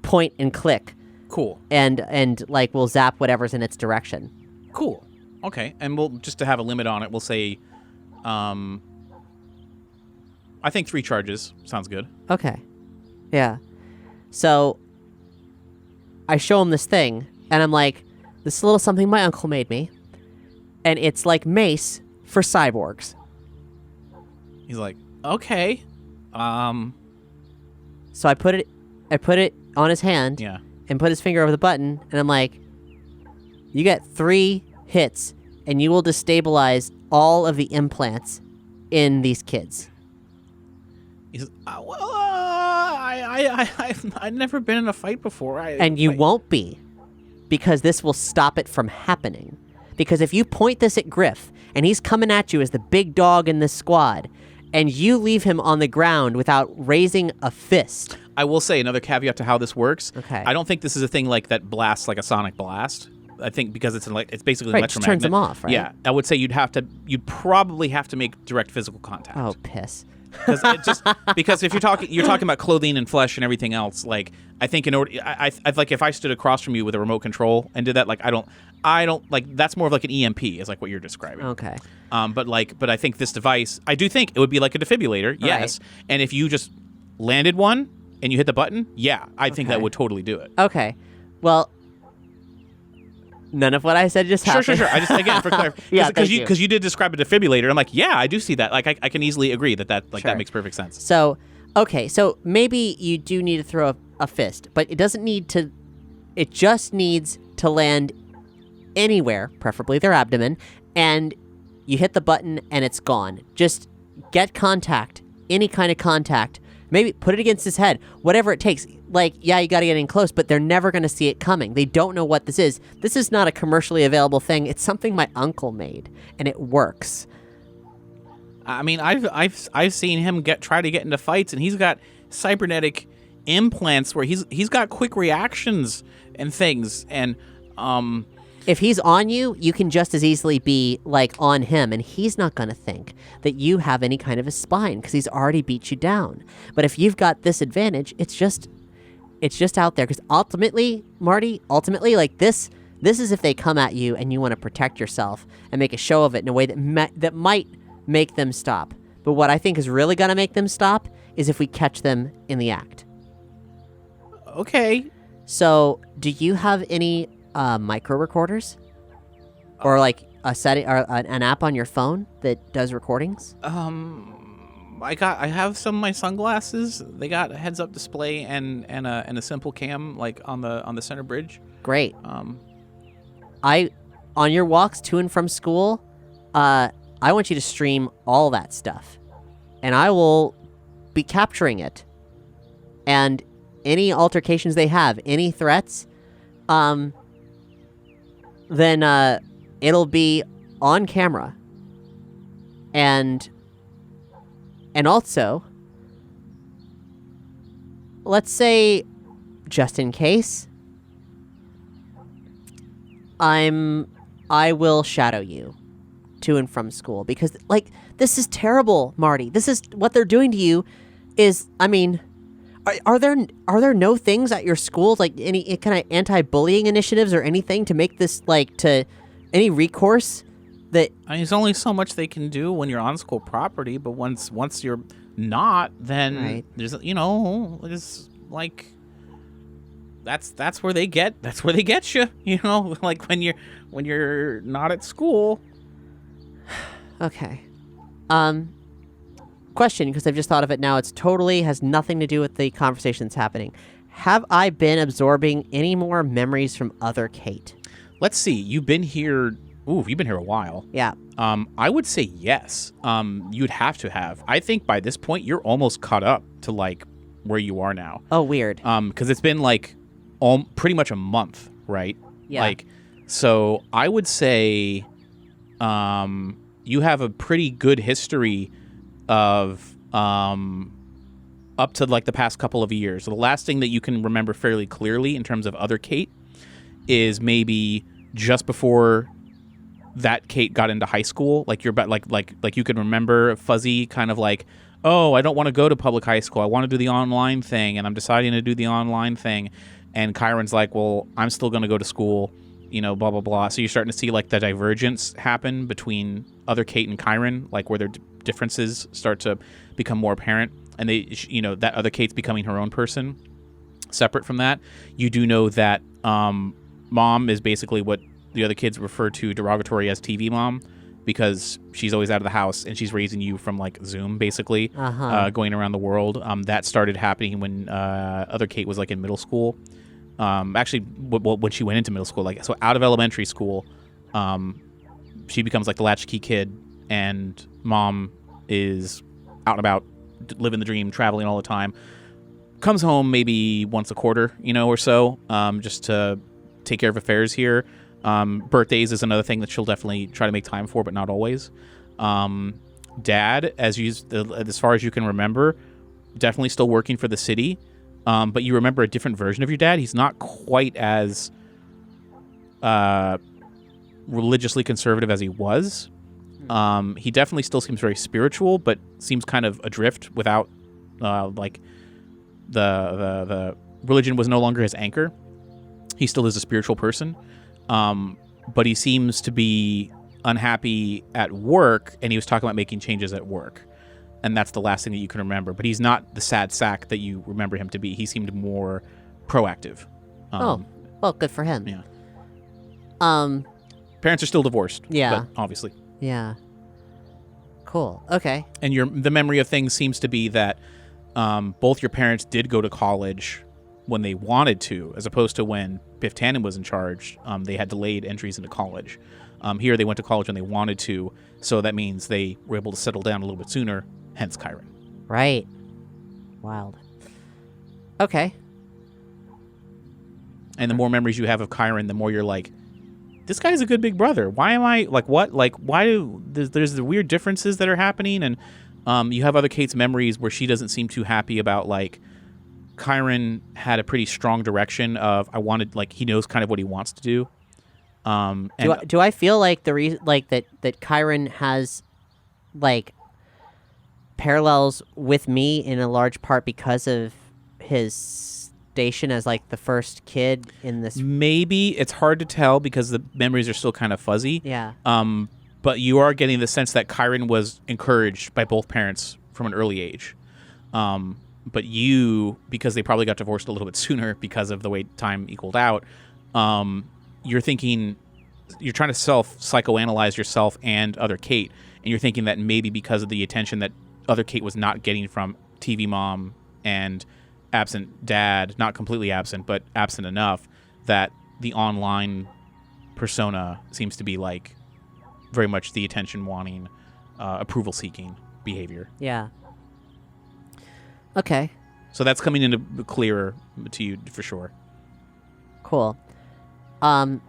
point and click. Cool. And like we'll zap whatever's in its direction. Cool. Okay. And we'll just to have a limit on it, we'll say I think 3 charges sounds good. Okay. Yeah. So I show him this thing and I'm like, this is a little something my uncle made me. And it's like mace for cyborgs. He's like, "Okay." So I put it on his hand. Yeah. And put his finger over the button, and I'm like, you get 3 hits, and you will destabilize all of the implants in these kids. He says, I've never been in a fight before. And you won't be, because this will stop it from happening. Because if you point this at Griff, and he's coming at you as the big dog in this squad, and you leave him on the ground without raising a fist... I will say another caveat to how this works. Okay. I don't think this is a thing like that blasts like a sonic blast. I think because it's basically right, electromagnet. Just turns them off, right? Yeah, I would say you'd probably have to make direct physical contact. Oh, piss. Because if you're talking about clothing and flesh and everything else, like I think in order, I like if I stood across from you with a remote control and did that, like I don't like that's more of like an EMP is like what you're describing. Okay. But I think this device, I do think it would be like a defibrillator, yes. Right. And if you just landed one and you hit the button, yeah, I think that would totally do it. Okay. Well, none of what I said just happened. Sure. I just, again, for clarification, because you did describe a defibrillator. I'm like, yeah, I do see that. Like, I can easily agree that makes perfect sense. So, okay, so maybe you do need to throw a fist, but it doesn't need to. It just needs to land anywhere, preferably their abdomen, and you hit the button and it's gone. Just get contact, any kind of contact. Maybe put it against his head, whatever it takes. Like, yeah, you got to get in close, but they're never going to see it coming. They don't know what this is. This is not a commercially available thing. It's something my uncle made, and it works. I mean, I've seen him try to get into fights, and he's got cybernetic implants where he's got quick reactions and things, and if he's on you, you can just as easily be like on him, and he's not going to think that you have any kind of a spine because he's already beat you down. But if you've got this advantage, it's just out there, because ultimately, Marty, like this is if they come at you and you want to protect yourself and make a show of it in a way that might make them stop. But what I think is really going to make them stop is if we catch them in the act. Okay. So, do you have any micro recorders, or like a setting or an app on your phone that does recordings? I have some of my sunglasses. They got a heads-up display and a simple cam like on the center bridge. Great. On your walks to and from school, I want you to stream all that stuff, and I will be capturing it. And any altercations they have, any threats, then it'll be on camera. And also, let's say, just in case, I will shadow you to and from school, because like this is terrible, Marty. This is what they're doing to you. Is, I mean, are there no things at your school, like any kind of anti-bullying initiatives or anything to make this, like, to any recourse that? I mean, there's only so much they can do when you're on school property, but once you're not, then right. There's there's like that's where they get you, like when you're not at school. Okay. Question, because I've just thought of it now. It's totally has nothing to do with the conversation that's happening. Have I been absorbing any more memories from other Kate? Let's see. You've been here. Ooh, you've been here a while. Yeah. I would say yes. You'd have to have. I think by this point you're almost caught up to like where you are now. Oh, weird. Because it's been like pretty much a month, right? Yeah. Like, so I would say, you have a pretty good history of up to like the past couple of years. So the last thing that you can remember fairly clearly in terms of other Kate is maybe just before that Kate got into high school. Like you're like you can remember fuzzy kind of like, oh, I don't want to go to public high school. I want to do the online thing, and I'm deciding to do the online thing. And Kyron's like, well, I'm still going to go to school, blah, blah, blah. So you're starting to see like the divergence happen between other Kate and Kyron, like where their differences start to become more apparent. And they, that other Kate's becoming her own person separate from that. You do know that mom is basically what the other kids refer to derogatory as TV mom, because she's always out of the house and she's raising you from like Zoom, basically, going around the world. That started happening when other Kate was like in middle school. Actually, when she went into middle school, like so out of elementary school, she becomes like the latchkey kid, and mom is out and about, living the dream, traveling all the time. Comes home maybe once a quarter, or so, just to take care of affairs here. Birthdays is another thing that she'll definitely try to make time for, but not always. Dad, as far as you can remember, definitely still working for the city. But you remember a different version of your dad. He's not quite as religiously conservative as he was. He definitely still seems very spiritual, but seems kind of adrift without, like, the religion was no longer his anchor. He still is a spiritual person. But he seems to be unhappy at work, and he was talking about making changes at work. And that's the last thing that you can remember. But he's not the sad sack that you remember him to be. He seemed more proactive. Well, good for him. Yeah. Parents are still divorced. Yeah. But obviously. Yeah. Cool. Okay. And the memory of things seems to be that both your parents did go to college when they wanted to, as opposed to when Biff Tannen was in charge. They had delayed entries into college. Here they went to college when they wanted to, so that means they were able to settle down a little bit sooner, hence Kyron. Right. Wild. Okay. And the more memories you have of Kyron, the more you're like, this guy's a good big brother. Why am I like what? Like why do there's the weird differences that are happening, and you have other Kate's memories where she doesn't seem too happy about like Chiron had a pretty strong direction of I wanted like he knows kind of what he wants to do. Do I feel like the reason like that Chiron has like parallels with me in a large part because of his station as like the first kid in this? Maybe it's hard to tell because the memories are still kind of fuzzy. Yeah. But you are getting the sense that Chiron was encouraged by both parents from an early age. But you, because they probably got divorced a little bit sooner because of the way time equaled out, you're thinking, you're trying to psychoanalyze yourself and other Kate, and you're thinking that maybe because of the attention that other Kate was not getting from TV mom and absent dad, not completely absent, but absent enough, that the online persona seems to be like very much the attention-wanting, approval-seeking behavior. Yeah. Okay. So that's coming into clearer to you for sure. Cool. Well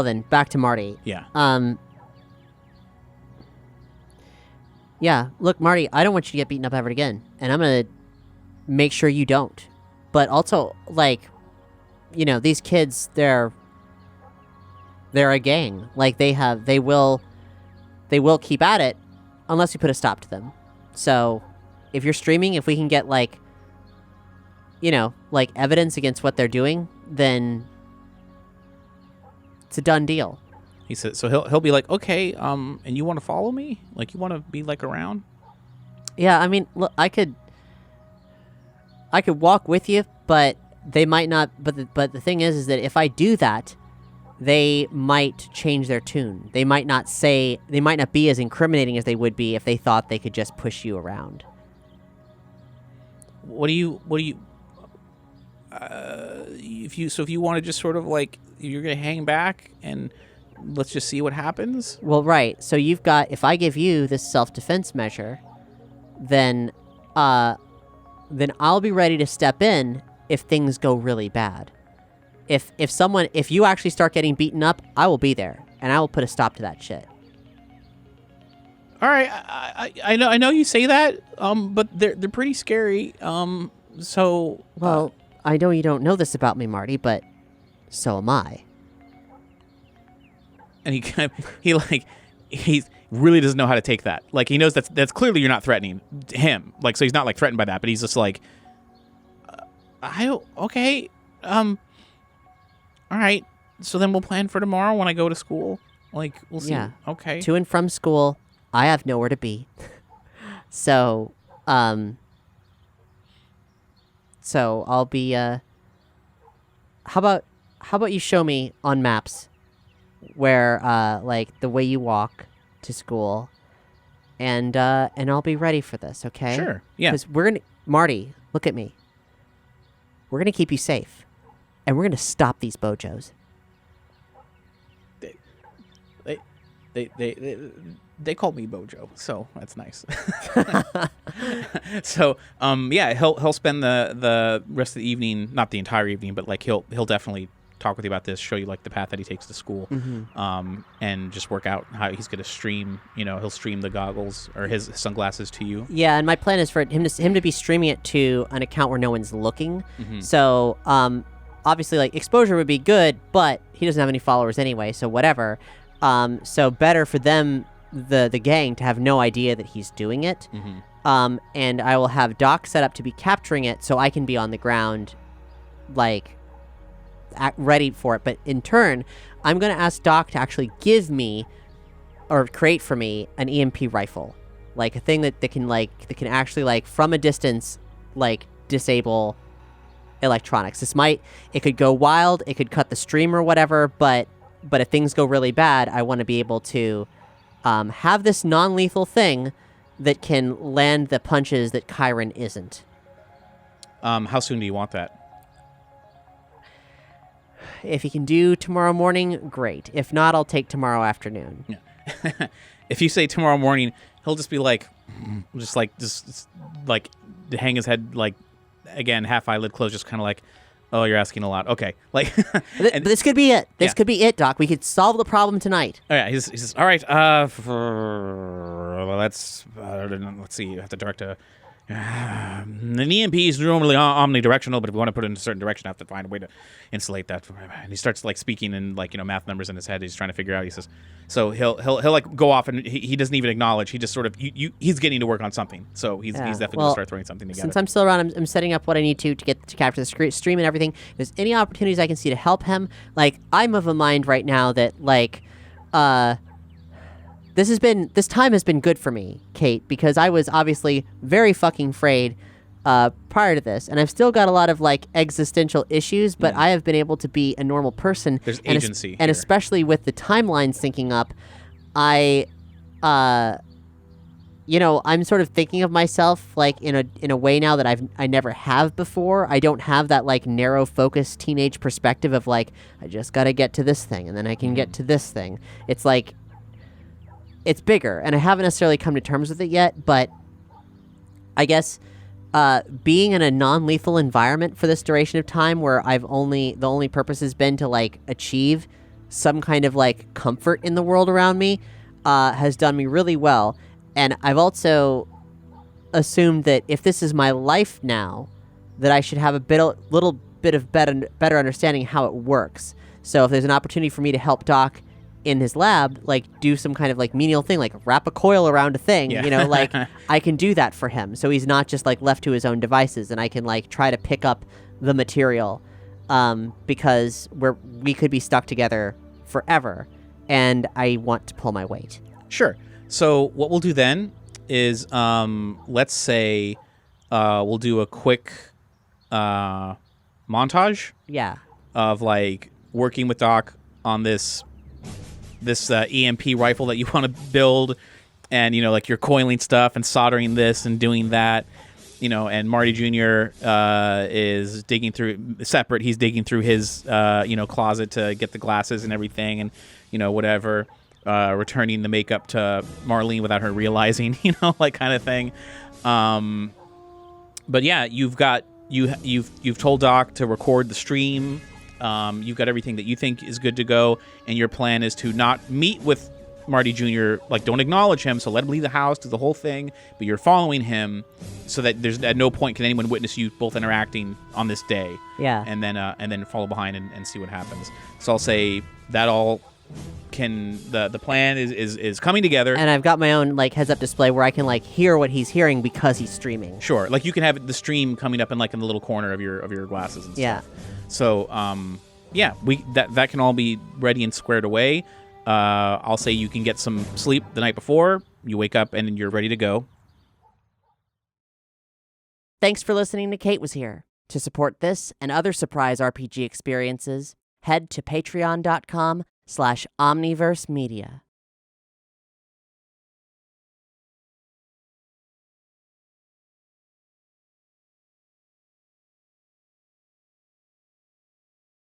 then, back to Marty. Yeah. Yeah, look, Marty, I don't want you to get beaten up ever again, and I'm gonna make sure you don't. But also, like, you know, these kids, they're a gang. Like, they will keep at it unless we put a stop to them. So, if you're streaming, if we can get, like, you know, like, evidence against what they're doing, then it's a done deal. He said, so he'll be like, okay, and you want to follow me? Like, you want to be, like, around? Yeah, I mean, look, I could walk with you, but they might not, but the thing is that if I do that, they might change their tune. They might not be as incriminating as they would be if they thought they could just push you around. If you want to just sort of like, you're going to hang back and let's just see what happens? Well, right. So if I give you this self-defense measure, then I'll be ready to step in if things go really bad. If you actually start getting beaten up, I will be there and I will put a stop to that shit. All right, I know you say that, but they're pretty scary. So well, I know you don't know this about me, Marty, but so am I. And he really doesn't know how to take that. Like, he knows that's clearly you're not threatening him. Like, so he's not like threatened by that, but he's just like, okay, all right. So then we'll plan for tomorrow when I go to school. Like, we'll see. Yeah. Okay. To and from school, I have nowhere to be. So I'll be, how about you show me on maps where, like, the way you walk to school, and I'll be ready for this, okay? Sure, yeah. Because Marty, look at me. We're gonna keep you safe, and we're gonna stop these bojos. They called me Bojo, so that's nice. So, yeah, he'll spend the rest of the evening, not the entire evening, but like he'll definitely talk with you about this, show you like the path that he takes to school, and just work out how he's going to stream. You know, he'll stream the goggles or his sunglasses to you. Yeah, and my plan is for him to be streaming it to an account where no one's looking. So, obviously, like, exposure would be good, but he doesn't have any followers anyway, so whatever. So better for them, the gang, to have no idea that he's doing it. And I will have Doc set up to be capturing it so I can be on the ground, like, ready for it. But in turn, I'm going to ask Doc to actually give me, or create for me, an EMP rifle. Like, a thing that can actually, like, from a distance, like, disable electronics. It could go wild, it could cut the stream or whatever, but if things go really bad, I want to be able to have this non-lethal thing that can land the punches that Chiron isn't. How soon do you want that? If he can do tomorrow morning, great. If not, I'll take tomorrow afternoon. Yeah. If you say tomorrow morning, he'll just be like, just hang his head, like, again, half eyelid closed, just kind of like, Oh, you're asking a lot. Okay. Like, this could be it. This could be it, Doc. We could solve the problem tonight. Oh, yeah. He says, all right, let's see. You have to direct a... an EMP is normally omnidirectional, but if we want to put it in a certain direction, I have to find a way to insulate that. And he starts like speaking in like, math numbers in his head. He's trying to figure out. He says, so he'll like go off and he doesn't even acknowledge. He just sort of he's getting to work on something. So he's definitely going to start throwing something together. Since I'm still around, I'm setting up what I need to get to capture the stream and everything. If there's any opportunities I can see to help him, like I'm of a mind right now that like, this time has been good for me, Kate, because I was obviously very fucking afraid prior to this, and I've still got a lot of like existential issues, but I have been able to be a normal person. There's agency and especially with the timeline syncing up, I'm sort of thinking of myself like in a way now that I never have before. I don't have that like narrow focused teenage perspective of like I just got to get to this thing and then I can get to this thing. It's like it's bigger, and I haven't necessarily come to terms with it yet, but I guess being in a non-lethal environment for this duration of time where the only purpose has been to like achieve some kind of like comfort in the world around me has done me really well. And I've also assumed that if this is my life now, that I should have a little bit of better understanding how it works. So if there's an opportunity for me to help Doc in his lab, like do some kind of like menial thing, like wrap a coil around a thing, like I can do that for him. So he's not just like left to his own devices, and I can like try to pick up the material because we could be stuck together forever, and I want to pull my weight. Sure. So what we'll do then is let's say we'll do a quick montage of like working with Doc on this EMP rifle that you want to build, and like you're coiling stuff and soldering this and doing that, and Marty Jr. Is digging through separate. He's digging through his closet to get the glasses and everything, and whatever, returning the makeup to Marlene without her realizing, like kind of thing. But yeah, you've told Doc to record the stream. You've got everything that you think is good to go, and your plan is to not meet with Marty Jr., like don't acknowledge him, so let him leave the house, do the whole thing, but you're following him so that there's at no point can anyone witness you both interacting on this day. Yeah. And then follow behind and see what happens. So I'll say that all can the plan is coming together. And I've got my own like heads up display where I can like hear what he's hearing because he's streaming. Sure. Like you can have the stream coming up in the little corner of your glasses and stuff. So, that can all be ready and squared away. I'll say you can get some sleep the night before. You wake up and you're ready to go. Thanks for listening to Kate Was Here. To support this and other surprise RPG experiences, head to patreon.com/omniverse media.